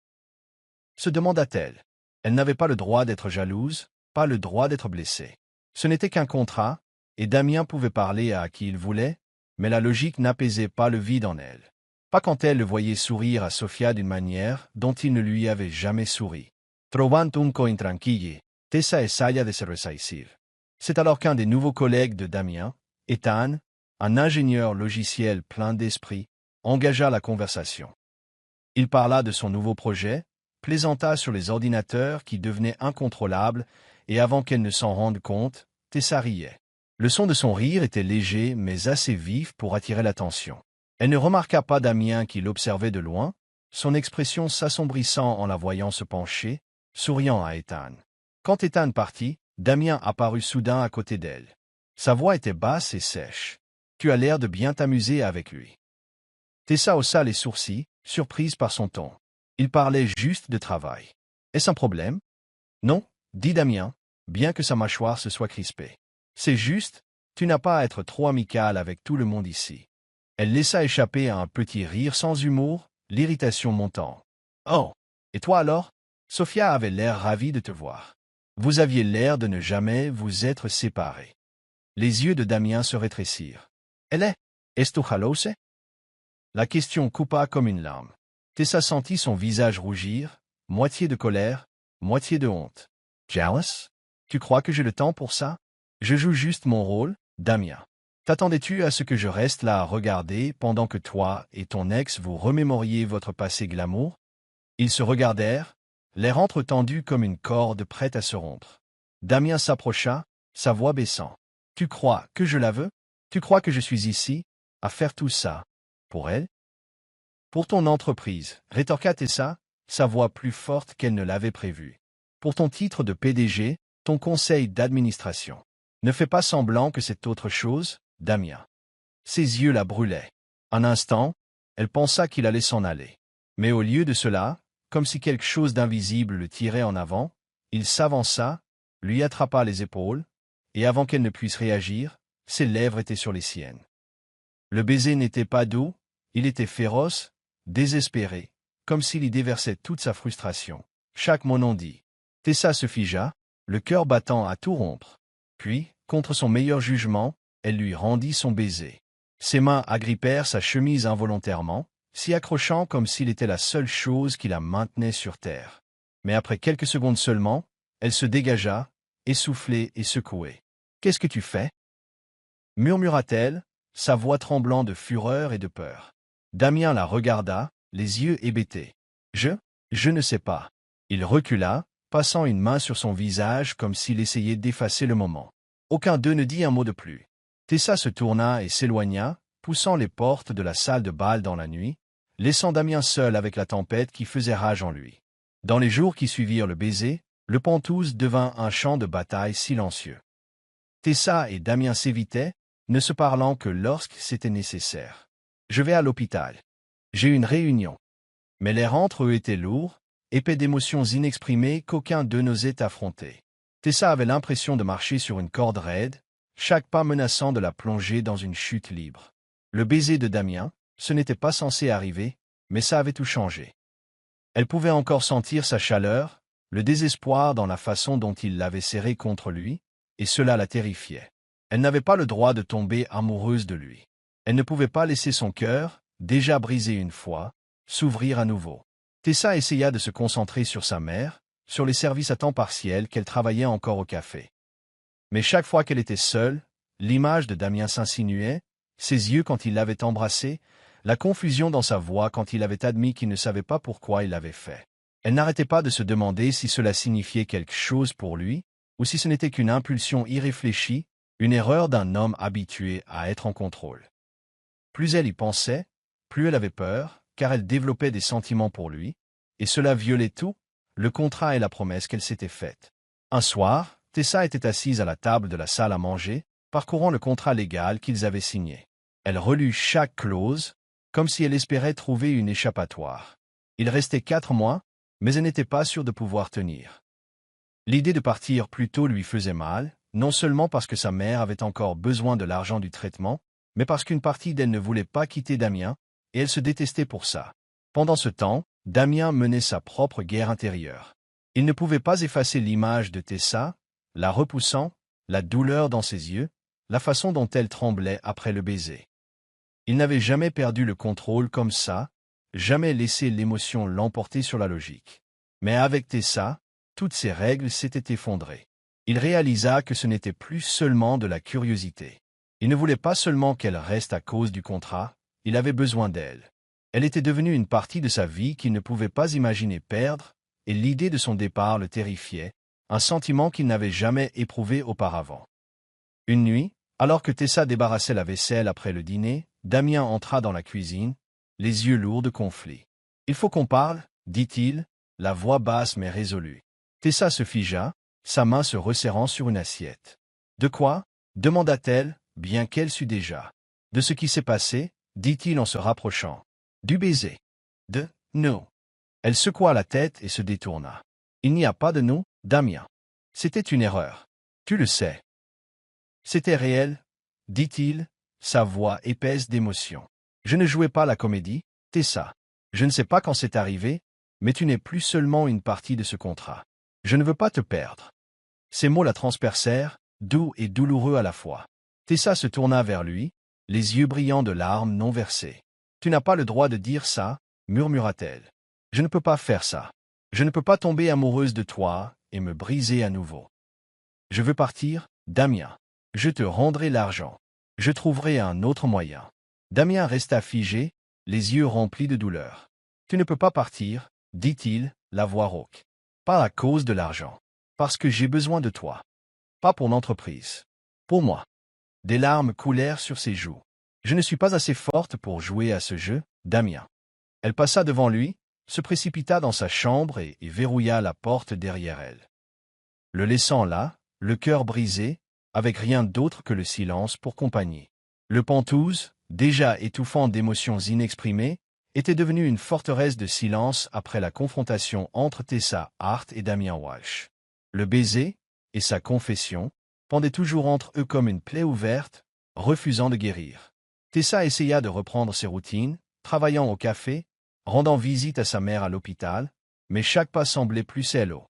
A: se demanda-t-elle. Elle n'avait pas le droit d'être jalouse, pas le droit d'être blessée. Ce n'était qu'un contrat, et Damien pouvait parler à qui il voulait, mais la logique n'apaisait pas le vide en elle. Pas quand elle le voyait sourire à Sophia d'une manière dont il ne lui avait jamais souri. Trovant un co intranquille, Tessa essaya de se ressaisir. C'est alors qu'un des nouveaux collègues de Damien, Ethan, un ingénieur logiciel plein d'esprit, engagea la conversation. Il parla de son nouveau projet, plaisanta sur les ordinateurs qui devenaient incontrôlables, et avant qu'elle ne s'en rende compte, Tessa riait. Le son de son rire était léger mais assez vif pour attirer l'attention. Elle ne remarqua pas Damien qui l'observait de loin, son expression s'assombrissant en la voyant se pencher, souriant à Ethan. Quand Ethan partit, Damien apparut soudain à côté d'elle. Sa voix était basse et sèche. « Tu as l'air de bien t'amuser avec lui. » Tessa haussa les sourcils, surprise par son ton. Il parlait juste de travail. « Est-ce un problème ?»« Non, » dit Damien, bien que sa mâchoire se soit crispée. « C'est juste, tu n'as pas à être trop amical avec tout le monde ici. » Elle laissa échapper un petit rire sans humour, l'irritation montant. « Oh, et toi alors ?» Sophia avait l'air ravie de te voir. Vous aviez l'air de ne jamais vous être séparés. Les yeux de Damien se rétrécirent. « Elle est? Est-ce jalose ?» La question coupa comme une larme. Tessa sentit son visage rougir, moitié de colère, moitié de honte. « Jealous? Tu crois que j'ai le temps pour ça? Je joue juste mon rôle, Damien. T'attendais-tu à ce que je reste là à regarder pendant que toi et ton ex vous remémoriez votre passé glamour ?» Ils se regardèrent, l'air entretendu comme une corde prête à se rompre. Damien s'approcha, sa voix baissant. « Tu crois que je la veux? Tu crois que je suis ici, à faire tout ça, pour elle? » « Pour ton entreprise, rétorqua Tessa, sa voix plus forte qu'elle ne l'avait prévu. Pour ton titre de PDG, ton conseil d'administration. Ne fais pas semblant que c'est autre chose, Damien. » Ses yeux la brûlaient. Un instant, elle pensa qu'il allait s'en aller. Mais au lieu de cela, comme si quelque chose d'invisible le tirait en avant, il s'avança, lui attrapa les épaules, et avant qu'elle ne puisse réagir, ses lèvres étaient sur les siennes. Le baiser n'était pas doux, il était féroce, désespéré, comme s'il y déversait toute sa frustration. Chaque mot non dit. Tessa se figea, le cœur battant à tout rompre. Puis, contre son meilleur jugement, elle lui rendit son baiser. Ses mains agrippèrent sa chemise involontairement, s'y accrochant comme s'il était la seule chose qui la maintenait sur terre. Mais après quelques secondes seulement, elle se dégagea, essoufflée et secouée. « Qu'est-ce que tu fais ?» murmura-t-elle, sa voix tremblant de fureur et de peur. Damien la regarda, les yeux hébétés. « Je ne sais pas. » Il recula, passant une main sur son visage comme s'il essayait d'effacer le moment. Aucun d'eux ne dit un mot de plus. Tessa se tourna et s'éloigna, poussant les portes de la salle de bal dans la nuit, laissant Damien seul avec la tempête qui faisait rage en lui. Dans les jours qui suivirent le baiser, le Penthouse devint un champ de bataille silencieux. Tessa et Damien s'évitaient, ne se parlant que lorsque c'était nécessaire. « Je vais à l'hôpital. J'ai une réunion. » Mais l'air entre eux était lourd, épais d'émotions inexprimées qu'aucun d'eux n'osait affronter. Tessa avait l'impression de marcher sur une corde raide, chaque pas menaçant de la plonger dans une chute libre. Le baiser de Damien, ce n'était pas censé arriver, mais ça avait tout changé. Elle pouvait encore sentir sa chaleur, le désespoir dans la façon dont il l'avait serrée contre lui, et cela la terrifiait. Elle n'avait pas le droit de tomber amoureuse de lui. Elle ne pouvait pas laisser son cœur, déjà brisé une fois, s'ouvrir à nouveau. Tessa essaya de se concentrer sur sa mère, sur les services à temps partiel qu'elle travaillait encore au café. Mais chaque fois qu'elle était seule, l'image de Damien s'insinuait, ses yeux quand il l'avait embrassée, la confusion dans sa voix quand il avait admis qu'il ne savait pas pourquoi il l'avait fait. Elle n'arrêtait pas de se demander si cela signifiait quelque chose pour lui, ou si ce n'était qu'une impulsion irréfléchie, une erreur d'un homme habitué à être en contrôle. Plus elle y pensait, plus elle avait peur, car elle développait des sentiments pour lui, et cela violait tout, le contrat et la promesse qu'elle s'était faite. Un soir, Tessa était assise à la table de la salle à manger, parcourant le contrat légal qu'ils avaient signé. Elle relut chaque clause, comme si elle espérait trouver une échappatoire. Il restait 4 mois, mais elle n'était pas sûre de pouvoir tenir. L'idée de partir plus tôt lui faisait mal, non seulement parce que sa mère avait encore besoin de l'argent du traitement, mais parce qu'une partie d'elle ne voulait pas quitter Damien, et elle se détestait pour ça. Pendant ce temps, Damien menait sa propre guerre intérieure. Il ne pouvait pas effacer l'image de Tessa, la repoussant, la douleur dans ses yeux, la façon dont elle tremblait après le baiser. Il n'avait jamais perdu le contrôle comme ça, jamais laissé l'émotion l'emporter sur la logique. Mais avec Tessa, toutes ses règles s'étaient effondrées. Il réalisa que ce n'était plus seulement de la curiosité. Il ne voulait pas seulement qu'elle reste à cause du contrat, il avait besoin d'elle. Elle était devenue une partie de sa vie qu'il ne pouvait pas imaginer perdre, et l'idée de son départ le terrifiait, un sentiment qu'il n'avait jamais éprouvé auparavant. Une nuit, alors que Tessa débarrassait la vaisselle après le dîner, Damien entra dans la cuisine, les yeux lourds de conflit. « Il faut qu'on parle, » dit-il, la voix basse mais résolue. Tessa se figea, sa main se resserrant sur une assiette. « De quoi ?» demanda-t-elle, bien qu'elle sût déjà. « De ce qui s'est passé, » dit-il en se rapprochant. « Du baiser. »« De nous. » Elle secoua la tête et se détourna. « Il n'y a pas de nous, Damien. C'était une erreur. Tu le sais. » « C'était réel, » dit-il, sa voix épaisse d'émotion. « Je ne jouais pas la comédie, Tessa. Je ne sais pas quand c'est arrivé, mais tu n'es plus seulement une partie de ce contrat. Je ne veux pas te perdre. » Ces mots la transpercèrent, doux et douloureux à la fois. Tessa se tourna vers lui, les yeux brillants de larmes non versées. « Tu n'as pas le droit de dire ça, » murmura-t-elle. « Je ne peux pas faire ça. Je ne peux pas tomber amoureuse de toi et me briser à nouveau. Je veux partir, Damien. Je te rendrai l'argent. Je trouverai un autre moyen. » Damien resta figé, les yeux remplis de douleur. « Tu ne peux pas partir, » dit-il, la voix rauque. « Pas à cause de l'argent. Parce que j'ai besoin de toi. Pas pour l'entreprise. Pour moi. » Des larmes coulèrent sur ses joues. « Je ne suis pas assez forte pour jouer à ce jeu, Damien. » Elle passa devant lui, se précipita dans sa chambre et verrouilla la porte derrière elle. Le laissant là, le cœur brisé, avec rien d'autre que le silence pour compagnie. Le Penthouse, déjà étouffant d'émotions inexprimées, était devenu une forteresse de silence après la confrontation entre Tessa Hart et Damien Walsh. Le baiser, et sa confession, pendaient toujours entre eux comme une plaie ouverte, refusant de guérir. Tessa essaya de reprendre ses routines, travaillant au café, rendant visite à sa mère à l'hôpital, mais chaque pas semblait plus cello.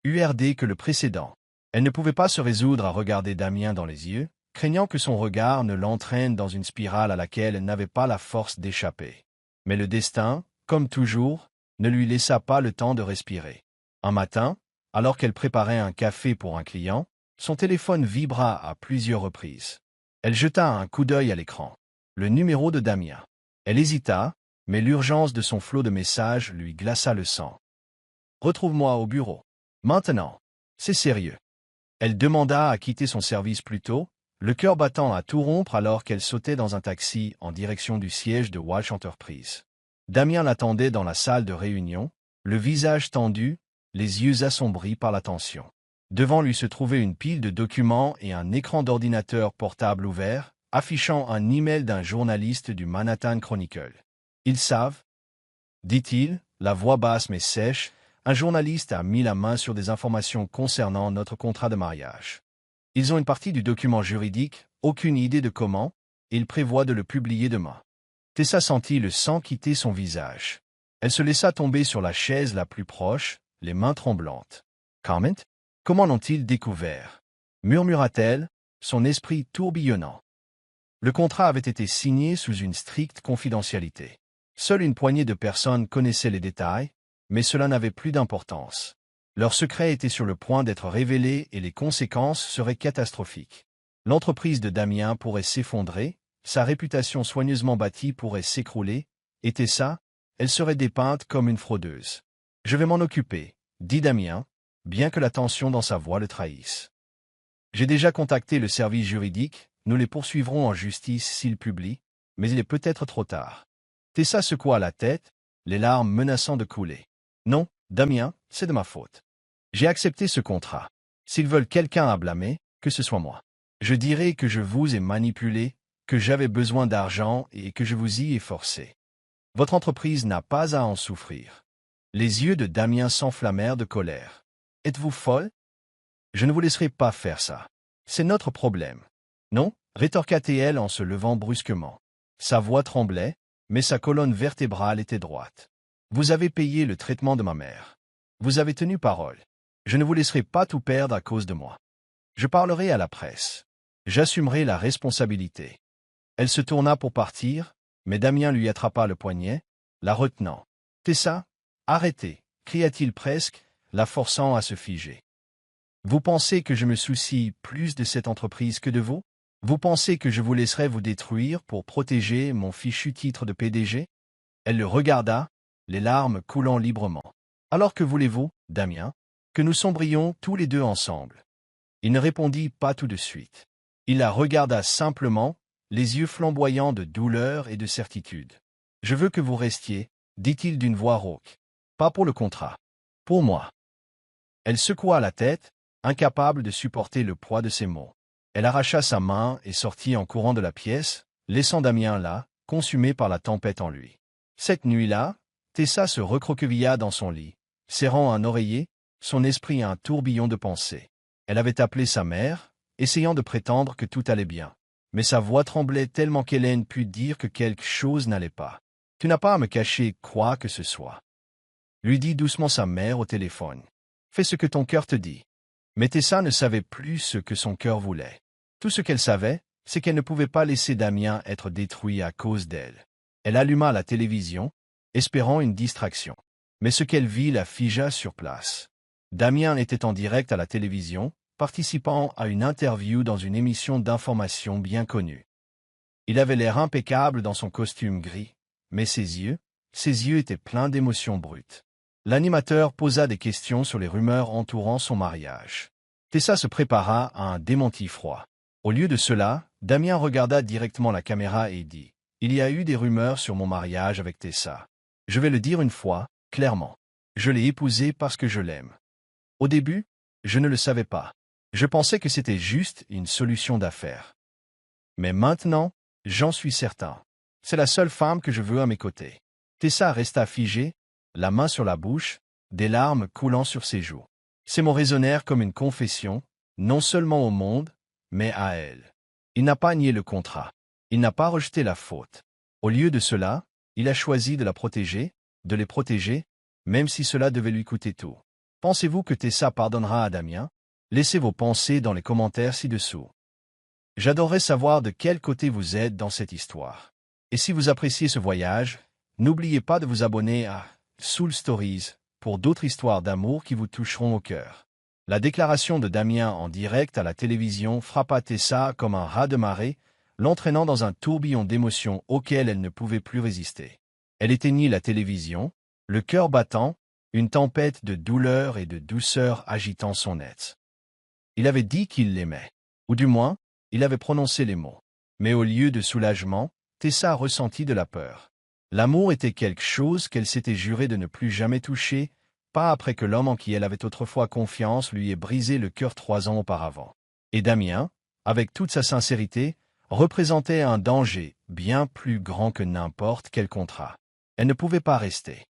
A: URD que le précédent. Elle ne pouvait pas se résoudre à regarder Damien dans les yeux, craignant que son regard ne l'entraîne dans une spirale à laquelle elle n'avait pas la force d'échapper. Mais le destin, comme toujours, ne lui laissa pas le temps de respirer. Un matin, alors qu'elle préparait un café pour un client, son téléphone vibra à plusieurs reprises. Elle jeta un coup d'œil à l'écran. Le numéro de Damien. Elle hésita, mais l'urgence de son flot de messages lui glaça le sang. « Retrouve-moi au bureau. Maintenant. C'est sérieux. » Elle demanda à quitter son service plus tôt, le cœur battant à tout rompre alors qu'elle sautait dans un taxi en direction du siège de Walsh Enterprise. Damien l'attendait dans la salle de réunion, le visage tendu, les yeux assombris par la tension. Devant lui se trouvait une pile de documents et un écran d'ordinateur portable ouvert, affichant un email d'un journaliste du Manhattan Chronicle. « Ils savent » dit-il, la voix basse mais sèche, Un journaliste a mis la main sur des informations concernant notre contrat de mariage. Ils ont une partie du document juridique, aucune idée de comment, et ils prévoient de le publier demain. Tessa sentit le sang quitter son visage. Elle se laissa tomber sur la chaise la plus proche, les mains tremblantes. « Comment? Comment l'ont-ils découvert ?» murmura-t-elle, son esprit tourbillonnant. Le contrat avait été signé sous une stricte confidentialité. Seule une poignée de personnes connaissaient les détails, mais cela n'avait plus d'importance. Leur secret était sur le point d'être révélé et les conséquences seraient catastrophiques. L'entreprise de Damien pourrait s'effondrer, sa réputation soigneusement bâtie pourrait s'écrouler, et Tessa, elle serait dépeinte comme une fraudeuse. « Je vais m'en occuper », dit Damien, bien que la tension dans sa voix le trahisse. « J'ai déjà contacté le service juridique, nous les poursuivrons en justice s'ils publient, mais il est peut-être trop tard. » Tessa secoua la tête, les larmes menaçant de couler. « Non, Damien, c'est de ma faute. J'ai accepté ce contrat. S'ils veulent quelqu'un à blâmer, que ce soit moi. Je dirai que je vous ai manipulé, que j'avais besoin d'argent et que je vous y ai forcé. Votre entreprise n'a pas à en souffrir. » Les yeux de Damien s'enflammèrent de colère. « Êtes-vous folle? Je ne vous laisserai pas faire ça. C'est notre problème. » « Non, rétorqua-t-elle en se levant brusquement. Sa voix tremblait, mais sa colonne vertébrale était droite. « Vous avez payé le traitement de ma mère. Vous avez tenu parole. Je ne vous laisserai pas tout perdre à cause de moi. Je parlerai à la presse. J'assumerai la responsabilité. » Elle se tourna pour partir, mais Damien lui attrapa le poignet, la retenant. « Tessa, arrêtez » cria-t-il presque, la forçant à se figer. « Vous pensez que je me soucie plus de cette entreprise que de vous? Vous pensez que je vous laisserai vous détruire pour protéger mon fichu titre de PDG ?» Elle le regarda, les larmes coulant librement. « Alors que voulez-vous, Damien? Que nous sombrions tous les deux ensemble ?» Il ne répondit pas tout de suite. Il la regarda simplement, les yeux flamboyants de douleur et de certitude. « Je veux que vous restiez, » dit-il d'une voix rauque. « Pas pour le contrat. Pour moi. » Elle secoua la tête, incapable de supporter le poids de ses mots. Elle arracha sa main et sortit en courant de la pièce, laissant Damien là, consumé par la tempête en lui. Cette nuit-là, Tessa se recroquevilla dans son lit, serrant un oreiller, son esprit un tourbillon de pensées. Elle avait appelé sa mère, essayant de prétendre que tout allait bien. Mais sa voix tremblait tellement qu'Hélène put dire que quelque chose n'allait pas. « Tu n'as pas à me cacher quoi que ce soit. » lui dit doucement sa mère au téléphone. « Fais ce que ton cœur te dit. » Mais Tessa ne savait plus ce que son cœur voulait. Tout ce qu'elle savait, c'est qu'elle ne pouvait pas laisser Damien être détruit à cause d'elle. Elle alluma la télévision, espérant une distraction. Mais ce qu'elle vit la figea sur place. Damien était en direct à la télévision, participant à une interview dans une émission d'information bien connue. Il avait l'air impeccable dans son costume gris, mais ses yeux étaient pleins d'émotions brutes. L'animateur posa des questions sur les rumeurs entourant son mariage. Tessa se prépara à un démenti froid. Au lieu de cela, Damien regarda directement la caméra et dit « Il y a eu des rumeurs sur mon mariage avec Tessa. Je vais le dire une fois, clairement. Je l'ai épousée parce que je l'aime. Au début, je ne le savais pas. Je pensais que c'était juste une solution d'affaires. Mais maintenant, j'en suis certain. C'est la seule femme que je veux à mes côtés. » Tessa resta figée, la main sur la bouche, des larmes coulant sur ses joues. Ces mots résonnèrent comme une confession, non seulement au monde, mais à elle. Il n'a pas nié le contrat. Il n'a pas rejeté la faute. Au lieu de cela, il a choisi de la protéger, de les protéger, même si cela devait lui coûter tout. Pensez-vous que Tessa pardonnera à Damien? Laissez vos pensées dans les commentaires ci-dessous. J'adorerais savoir de quel côté vous êtes dans cette histoire. Et si vous appréciez ce voyage, n'oubliez pas de vous abonner à Soul Stories pour d'autres histoires d'amour qui vous toucheront au cœur. La déclaration de Damien en direct à la télévision frappa Tessa comme un raz de marée, l'entraînant dans un tourbillon d'émotions auquel elle ne pouvait plus résister. Elle éteignit la télévision, le cœur battant, une tempête de douleur et de douceur agitant son être. Il avait dit qu'il l'aimait, ou du moins, il avait prononcé les mots. Mais au lieu de soulagement, Tessa ressentit de la peur. L'amour était quelque chose qu'elle s'était juré de ne plus jamais toucher, pas après que l'homme en qui elle avait autrefois confiance lui ait brisé le cœur 3 ans auparavant. Et Damien, avec toute sa sincérité, représentait un danger bien plus grand que n'importe quel contrat. Elle ne pouvait pas rester.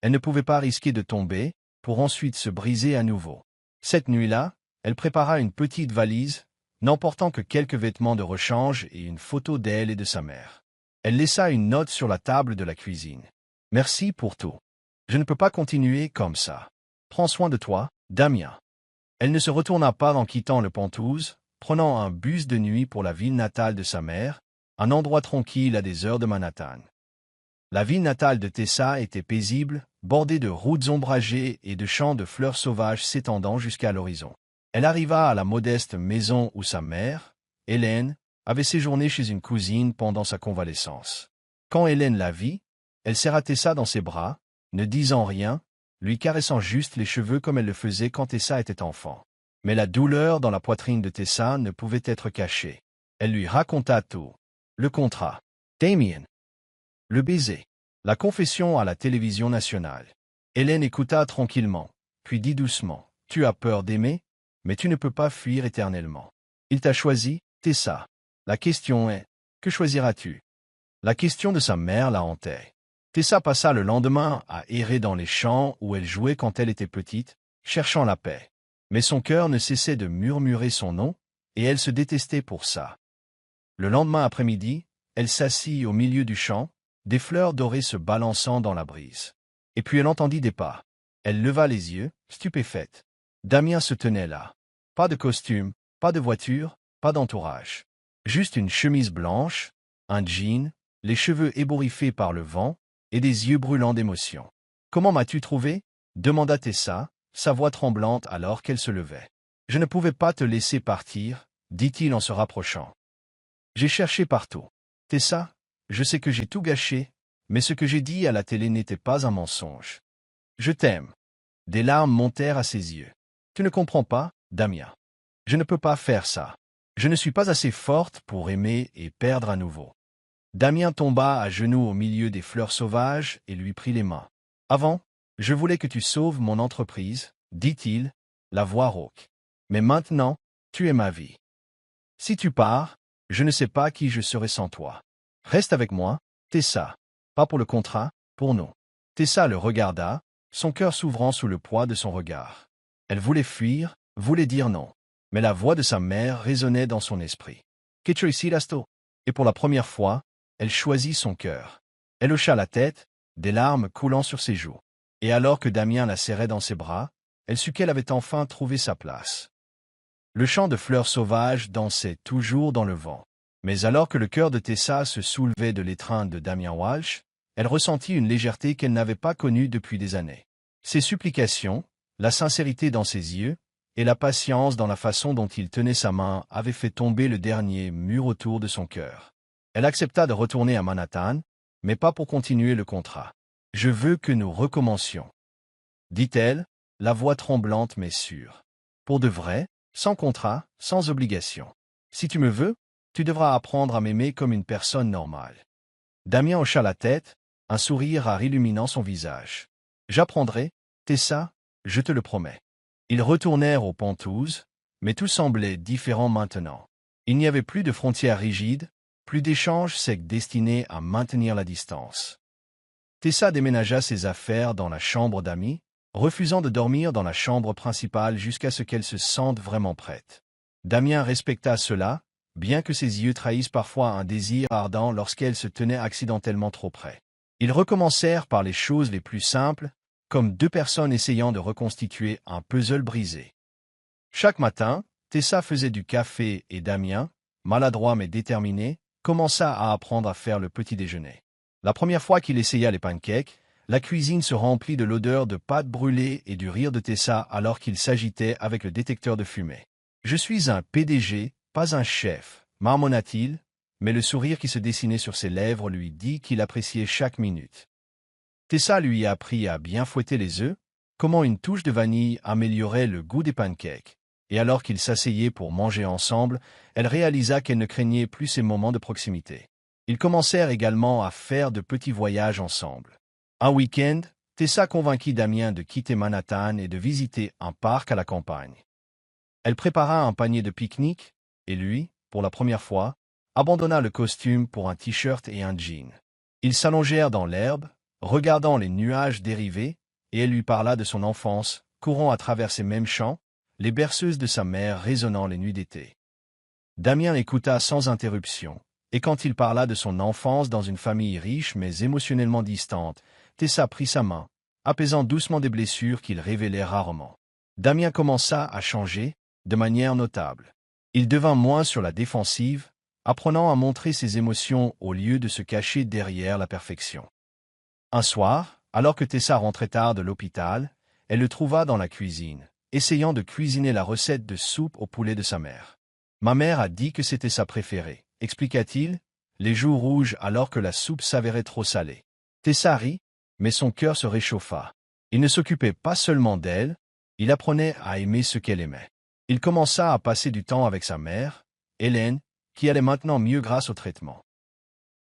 A: Elle ne pouvait pas risquer de tomber, pour ensuite se briser à nouveau. Cette nuit-là, elle prépara une petite valise, n'emportant que quelques vêtements de rechange et une photo d'elle et de sa mère. Elle laissa une note sur la table de la cuisine. « Merci pour tout. Je ne peux pas continuer comme ça. Prends soin de toi, Damien. » Elle ne se retourna pas en quittant le Penthouse, prenant un bus de nuit pour la ville natale de sa mère, un endroit tranquille à des heures de Manhattan. La ville natale de Tessa était paisible, bordée de routes ombragées et de champs de fleurs sauvages s'étendant jusqu'à l'horizon. Elle arriva à la modeste maison où sa mère, Hélène, avait séjourné chez une cousine pendant sa convalescence. Quand Hélène la vit, elle serra Tessa dans ses bras, ne disant rien, lui caressant juste les cheveux comme elle le faisait quand Tessa était enfant. Mais la douleur dans la poitrine de Tessa ne pouvait être cachée. Elle lui raconta tout. Le contrat. Damien. Le baiser. La confession à la télévision nationale. Hélène écouta tranquillement, puis dit doucement, « Tu as peur d'aimer, mais tu ne peux pas fuir éternellement. Il t'a choisi, Tessa. La question est, que choisiras-tu » La question de sa mère la hantait. Tessa passa le lendemain à errer dans les champs où elle jouait quand elle était petite, cherchant la paix. Mais son cœur ne cessait de murmurer son nom, et elle se détestait pour ça. Le lendemain après-midi, elle s'assit au milieu du champ, des fleurs dorées se balançant dans la brise. Et puis elle entendit des pas. Elle leva les yeux, stupéfaite. Damien se tenait là. Pas de costume, pas de voiture, pas d'entourage. Juste une chemise blanche, un jean, les cheveux ébouriffés par le vent, et des yeux brûlants d'émotion. « Comment m'as-tu trouvé » demanda Tessa, sa voix tremblante alors qu'elle se levait. « Je ne pouvais pas te laisser partir, dit-il en se rapprochant. J'ai cherché partout. Tessa, je sais que j'ai tout gâché, mais ce que j'ai dit à la télé n'était pas un mensonge. Je t'aime. » Des larmes montèrent à ses yeux. « Tu ne comprends pas, Damien. Je ne peux pas faire ça. Je ne suis pas assez forte pour aimer et perdre à nouveau. » Damien tomba à genoux au milieu des fleurs sauvages et lui prit les mains. « Avant, je voulais que tu sauves mon entreprise, dit-il, la voix rauque. Mais maintenant, tu es ma vie. Si tu pars, je ne sais pas qui je serai sans toi. Reste avec moi, Tessa. Pas pour le contrat, pour nous. » Tessa le regarda, son cœur s'ouvrant sous le poids de son regard. Elle voulait fuir, voulait dire non. Mais la voix de sa mère résonnait dans son esprit. « Que tu ici, Lasto ?» Et pour la première fois, elle choisit son cœur. Elle hocha la tête, des larmes coulant sur ses joues. Et alors que Damien la serrait dans ses bras, elle sut qu'elle avait enfin trouvé sa place. Le champ de fleurs sauvages dansait toujours dans le vent. Mais alors que le cœur de Tessa se soulevait de l'étreinte de Damien Walsh, elle ressentit une légèreté qu'elle n'avait pas connue depuis des années. Ses supplications, la sincérité dans ses yeux, et la patience dans la façon dont il tenait sa main avaient fait tomber le dernier mur autour de son cœur. Elle accepta de retourner à Manhattan, mais pas pour continuer le contrat. « Je veux que nous recommencions, » dit-elle, la voix tremblante mais sûre. « Pour de vrai, sans contrat, sans obligation. Si tu me veux, tu devras apprendre à m'aimer comme une personne normale. » Damien hocha la tête, un sourire rare illuminant son visage. « J'apprendrai, Tessa, je te le promets. » Ils retournèrent au Penthouse, mais tout semblait différent maintenant. Il n'y avait plus de frontières rigides, plus d'échanges secs destinés à maintenir la distance. Tessa déménagea ses affaires dans la chambre d'amis, refusant de dormir dans la chambre principale jusqu'à ce qu'elle se sente vraiment prête. Damien respecta cela, bien que ses yeux trahissent parfois un désir ardent lorsqu'elle se tenait accidentellement trop près. Ils recommencèrent par les choses les plus simples, comme deux personnes essayant de reconstituer un puzzle brisé. Chaque matin, Tessa faisait du café et Damien, maladroit mais déterminé, commença à apprendre à faire le petit déjeuner. La première fois qu'il essaya les pancakes, la cuisine se remplit de l'odeur de pâtes brûlées et du rire de Tessa alors qu'il s'agitait avec le détecteur de fumée. « Je suis un PDG, pas un chef », marmonna-t-il, mais le sourire qui se dessinait sur ses lèvres lui dit qu'il appréciait chaque minute. Tessa lui apprit à bien fouetter les œufs, comment une touche de vanille améliorait le goût des pancakes. Et alors qu'ils s'asseyaient pour manger ensemble, elle réalisa qu'elle ne craignait plus ces moments de proximité. Ils commencèrent également à faire de petits voyages ensemble. Un week-end, Tessa convainquit Damien de quitter Manhattan et de visiter un parc à la campagne. Elle prépara un panier de pique-nique, et lui, pour la première fois, abandonna le costume pour un t-shirt et un jean. Ils s'allongèrent dans l'herbe, regardant les nuages dériver, et elle lui parla de son enfance, courant à travers ces mêmes champs, les berceuses de sa mère résonnant les nuits d'été. Damien écouta sans interruption, et quand il parla de son enfance dans une famille riche mais émotionnellement distante, Tessa prit sa main, apaisant doucement des blessures qu'il révélait rarement. Damien commença à changer, de manière notable. Il devint moins sur la défensive, apprenant à montrer ses émotions au lieu de se cacher derrière la perfection. Un soir, alors que Tessa rentrait tard de l'hôpital, elle le trouva dans la cuisine, essayant de cuisiner la recette de soupe au poulet de sa mère. « Ma mère a dit que c'était sa préférée », expliqua-t-il, les joues rouges alors que la soupe s'avérait trop salée. Tessa rit, mais son cœur se réchauffa. Il ne s'occupait pas seulement d'elle, il apprenait à aimer ce qu'elle aimait. Il commença à passer du temps avec sa mère, Hélène, qui allait maintenant mieux grâce au traitement.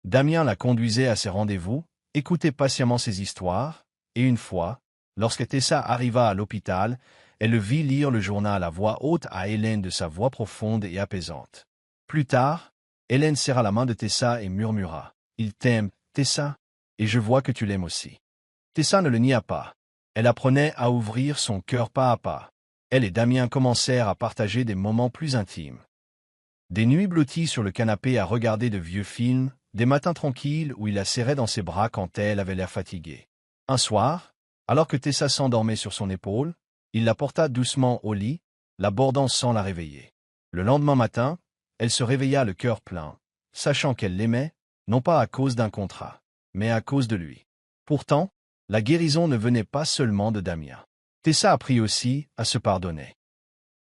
A: Damien la conduisait à ses rendez-vous, écoutait patiemment ses histoires, et une fois, lorsque Tessa arriva à l'hôpital, elle le vit lire le journal à voix haute à Hélène de sa voix profonde et apaisante. Plus tard, Hélène serra la main de Tessa et murmura « Il t'aime, Tessa, et je vois que tu l'aimes aussi. » Tessa ne le nia pas. Elle apprenait à ouvrir son cœur pas à pas. Elle et Damien commencèrent à partager des moments plus intimes. Des nuits blotties sur le canapé à regarder de vieux films, des matins tranquilles où il la serrait dans ses bras quand elle avait l'air fatiguée. Un soir, alors que Tessa s'endormait sur son épaule, il la porta doucement au lit, l'abordant sans la réveiller. Le lendemain matin, elle se réveilla le cœur plein, sachant qu'elle l'aimait, non pas à cause d'un contrat, mais à cause de lui. Pourtant, la guérison ne venait pas seulement de Damien. Tessa apprit aussi à se pardonner.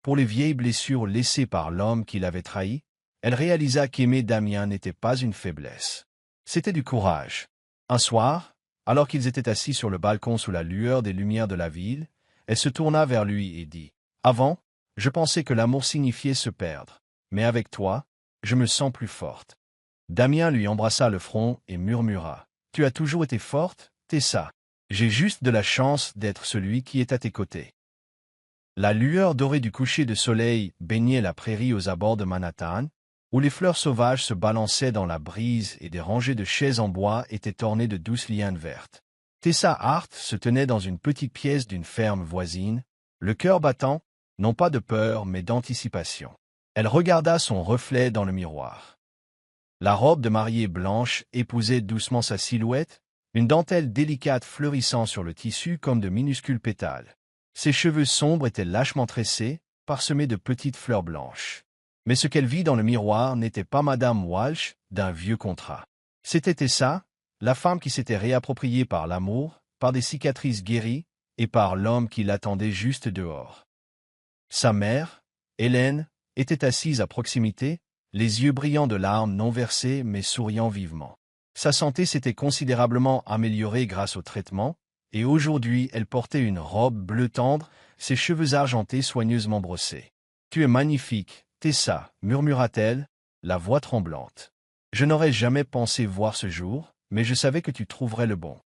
A: Pour les vieilles blessures laissées par l'homme qui l'avait trahi, elle réalisa qu'aimer Damien n'était pas une faiblesse. C'était du courage. Un soir, alors qu'ils étaient assis sur le balcon sous la lueur des lumières de la ville, elle se tourna vers lui et dit « Avant, je pensais que l'amour signifiait se perdre, mais avec toi, je me sens plus forte. » Damien lui embrassa le front et murmura « Tu as toujours été forte, Tessa. J'ai juste de la chance d'être celui qui est à tes côtés. » La lueur dorée du coucher de soleil baignait la prairie aux abords de Manhattan, où les fleurs sauvages se balançaient dans la brise et des rangées de chaises en bois étaient ornées de douces lianes vertes. Tessa Hart se tenait dans une petite pièce d'une ferme voisine, le cœur battant, non pas de peur mais d'anticipation. Elle regarda son reflet dans le miroir. La robe de mariée blanche épousait doucement sa silhouette, une dentelle délicate fleurissant sur le tissu comme de minuscules pétales. Ses cheveux sombres étaient lâchement tressés, parsemés de petites fleurs blanches. Mais ce qu'elle vit dans le miroir n'était pas Madame Walsh d'un vieux contrat. C'était Tessa, la femme qui s'était réappropriée par l'amour, par des cicatrices guéries, et par l'homme qui l'attendait juste dehors. Sa mère, Hélène, était assise à proximité, les yeux brillants de larmes non versées mais souriant vivement. Sa santé s'était considérablement améliorée grâce au traitement, et aujourd'hui elle portait une robe bleu tendre, ses cheveux argentés soigneusement brossés. « Tu es magnifique, Tessa, murmura-t-elle, la voix tremblante. Je n'aurais jamais pensé voir ce jour, mais je savais que tu trouverais le bon. »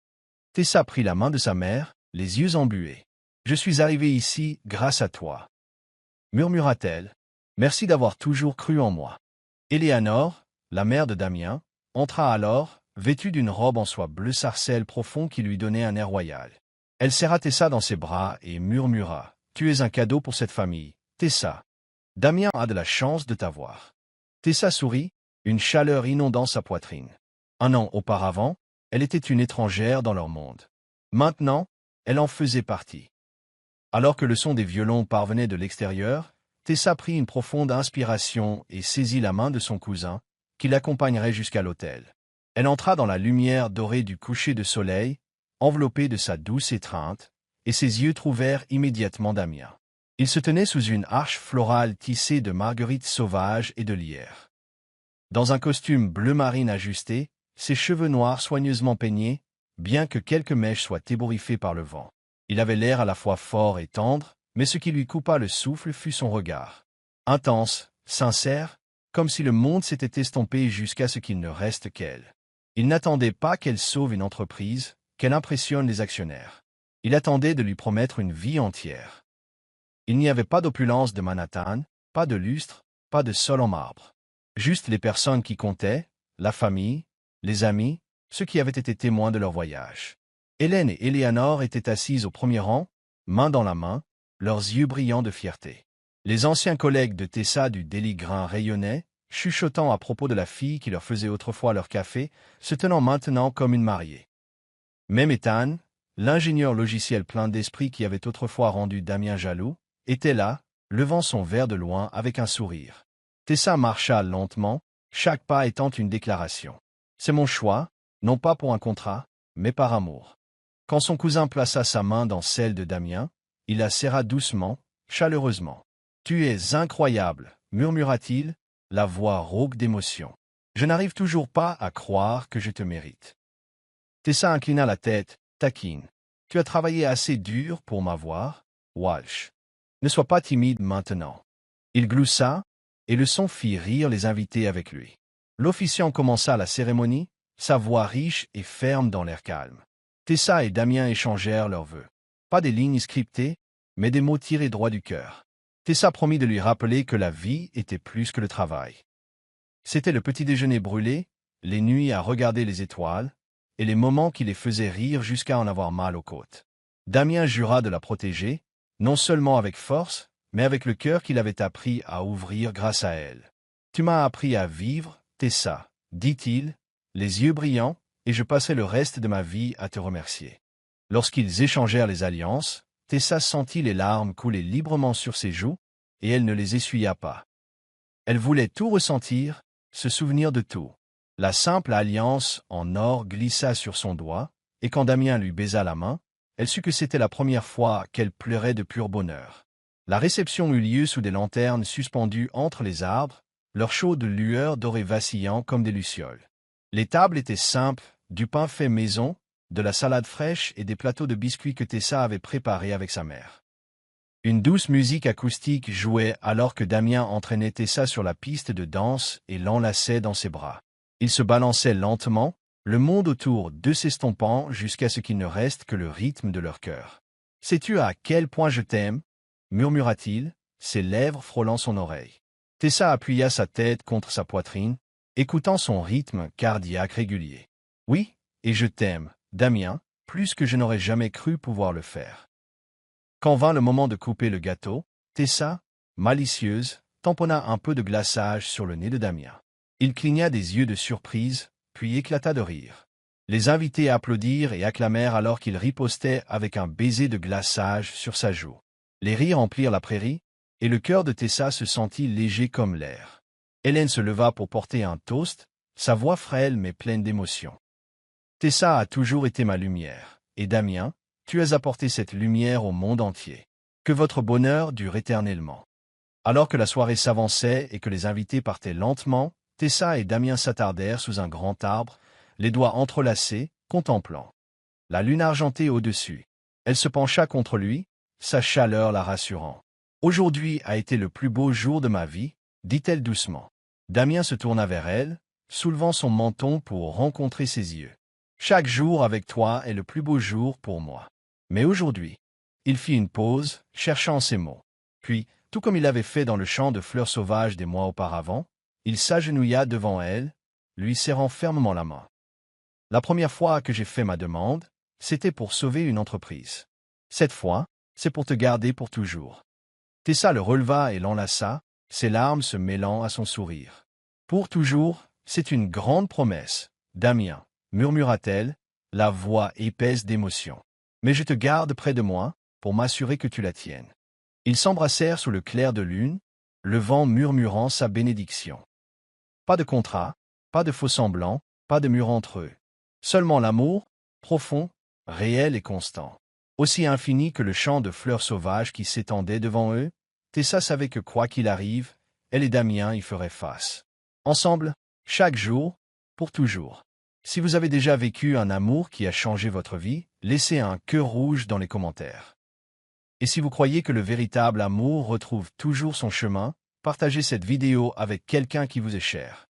A: Tessa prit la main de sa mère, les yeux embués. « Je suis arrivée ici grâce à toi. » murmura-t-elle. « Merci d'avoir toujours cru en moi. » Éléanore, la mère de Damien, entra alors, vêtue d'une robe en soie bleu sarcelle profond qui lui donnait un air royal. Elle serra Tessa dans ses bras et murmura « Tu es un cadeau pour cette famille, Tessa. Damien a de la chance de t'avoir. » Tessa sourit, une chaleur inondant sa poitrine. Un an auparavant, elle était une étrangère dans leur monde. Maintenant, elle en faisait partie. Alors que le son des violons parvenait de l'extérieur, Tessa prit une profonde inspiration et saisit la main de son cousin, qui l'accompagnerait jusqu'à l'hôtel. Elle entra dans la lumière dorée du coucher de soleil, enveloppée de sa douce étreinte, et ses yeux trouvèrent immédiatement Damien. Il se tenait sous une arche florale tissée de marguerites sauvages et de lierre. Dans un costume bleu marine ajusté, ses cheveux noirs soigneusement peignés, bien que quelques mèches soient ébouriffées par le vent. Il avait l'air à la fois fort et tendre, mais ce qui lui coupa le souffle fut son regard. Intense, sincère, comme si le monde s'était estompé jusqu'à ce qu'il ne reste qu'elle. Il n'attendait pas qu'elle sauve une entreprise, qu'elle impressionne les actionnaires. Il attendait de lui promettre une vie entière. Il n'y avait pas d'opulence de Manhattan, pas de lustre, pas de sol en marbre. Juste les personnes qui comptaient, la famille, les amis, ceux qui avaient été témoins de leur voyage. Hélène et Éléanore étaient assises au premier rang, main dans la main, leurs yeux brillants de fierté. Les anciens collègues de Tessa du Daily Grain rayonnaient, chuchotant à propos de la fille qui leur faisait autrefois leur café, se tenant maintenant comme une mariée. Même Ethan, l'ingénieur logiciel plein d'esprit qui avait autrefois rendu Damien jaloux, était là, levant son verre de loin avec un sourire. Tessa marcha lentement, chaque pas étant une déclaration. C'est mon choix, non pas pour un contrat, mais par amour. Quand son cousin plaça sa main dans celle de Damien, il la serra doucement, chaleureusement. « Tu es incroyable », murmura-t-il, la voix rauque d'émotion. « Je n'arrive toujours pas à croire que je te mérite. » Tessa inclina la tête, taquine. « Tu as travaillé assez dur pour m'avoir, Walsh. Ne sois pas timide maintenant. » Il gloussa, et le son fit rire les invités avec lui. L'officiant commença la cérémonie, sa voix riche et ferme dans l'air calme. Tessa et Damien échangèrent leurs vœux. Pas des lignes scriptées, mais des mots tirés droit du cœur. Tessa promit de lui rappeler que la vie était plus que le travail. C'était le petit déjeuner brûlé, les nuits à regarder les étoiles, et les moments qui les faisaient rire jusqu'à en avoir mal aux côtes. Damien jura de la protéger, non seulement avec force, mais avec le cœur qu'il avait appris à ouvrir grâce à elle. « Tu m'as appris à vivre, Tessa, » dit-il, les yeux brillants, et je passerai le reste de ma vie à te remercier. Lorsqu'ils échangèrent les alliances, Tessa sentit les larmes couler librement sur ses joues, et elle ne les essuya pas. Elle voulait tout ressentir, se souvenir de tout. La simple alliance en or glissa sur son doigt, et quand Damien lui baisa la main, elle sut que c'était la première fois qu'elle pleurait de pur bonheur. La réception eut lieu sous des lanternes suspendues entre les arbres, leur chaude lueur dorée vacillant comme des lucioles. Les tables étaient simples, du pain fait maison, de la salade fraîche et des plateaux de biscuits que Tessa avait préparés avec sa mère. Une douce musique acoustique jouait alors que Damien entraînait Tessa sur la piste de danse et l'enlaçait dans ses bras. Ils se balançaient lentement, le monde autour d'eux s'estompant jusqu'à ce qu'il ne reste que le rythme de leur cœur. « Sais-tu à quel point je t'aime » murmura-t-il, ses lèvres frôlant son oreille. Tessa appuya sa tête contre sa poitrine, écoutant son rythme cardiaque régulier. « Oui, et je t'aime, Damien, plus que je n'aurais jamais cru pouvoir le faire. » Quand vint le moment de couper le gâteau, Tessa, malicieuse, tamponna un peu de glaçage sur le nez de Damien. Il cligna des yeux de surprise, puis éclata de rire. Les invités applaudirent et acclamèrent alors qu'il ripostait avec un baiser de glaçage sur sa joue. Les rires emplirent la prairie, et le cœur de Tessa se sentit léger comme l'air. Hélène se leva pour porter un toast, sa voix frêle mais pleine d'émotion. « Tessa a toujours été ma lumière, et Damien, tu as apporté cette lumière au monde entier. Que votre bonheur dure éternellement. » Alors que la soirée s'avançait et que les invités partaient lentement, Tessa et Damien s'attardèrent sous un grand arbre, les doigts entrelacés, contemplant la lune argentée au-dessus. Elle se pencha contre lui, sa chaleur la rassurant. « Aujourd'hui a été le plus beau jour de ma vie, » dit-elle doucement. Damien se tourna vers elle, soulevant son menton pour rencontrer ses yeux. « Chaque jour avec toi est le plus beau jour pour moi. Mais aujourd'hui... » Il fit une pause, cherchant ses mots. Puis, tout comme il avait fait dans le champ de fleurs sauvages des mois auparavant, il s'agenouilla devant elle, lui serrant fermement la main. « La première fois que j'ai fait ma demande, c'était pour sauver une entreprise. Cette fois, c'est pour te garder pour toujours. » Tessa le releva et l'enlaça, ses larmes se mêlant à son sourire. « Pour toujours, c'est une grande promesse, Damien, » murmura-t-elle, la voix épaisse d'émotion. « Mais je te garde près de moi, pour m'assurer que tu la tiennes. » Ils s'embrassèrent sous le clair de lune, le vent murmurant sa bénédiction. Pas de contrat, pas de faux-semblants, pas de mur entre eux. Seulement l'amour, profond, réel et constant. Aussi infini que le champ de fleurs sauvages qui s'étendait devant eux, Tessa savait que quoi qu'il arrive, elle et Damien y feraient face. Ensemble, chaque jour, pour toujours. Si vous avez déjà vécu un amour qui a changé votre vie, laissez un cœur rouge dans les commentaires. Et si vous croyez que le véritable amour retrouve toujours son chemin, partagez cette vidéo avec quelqu'un qui vous est cher.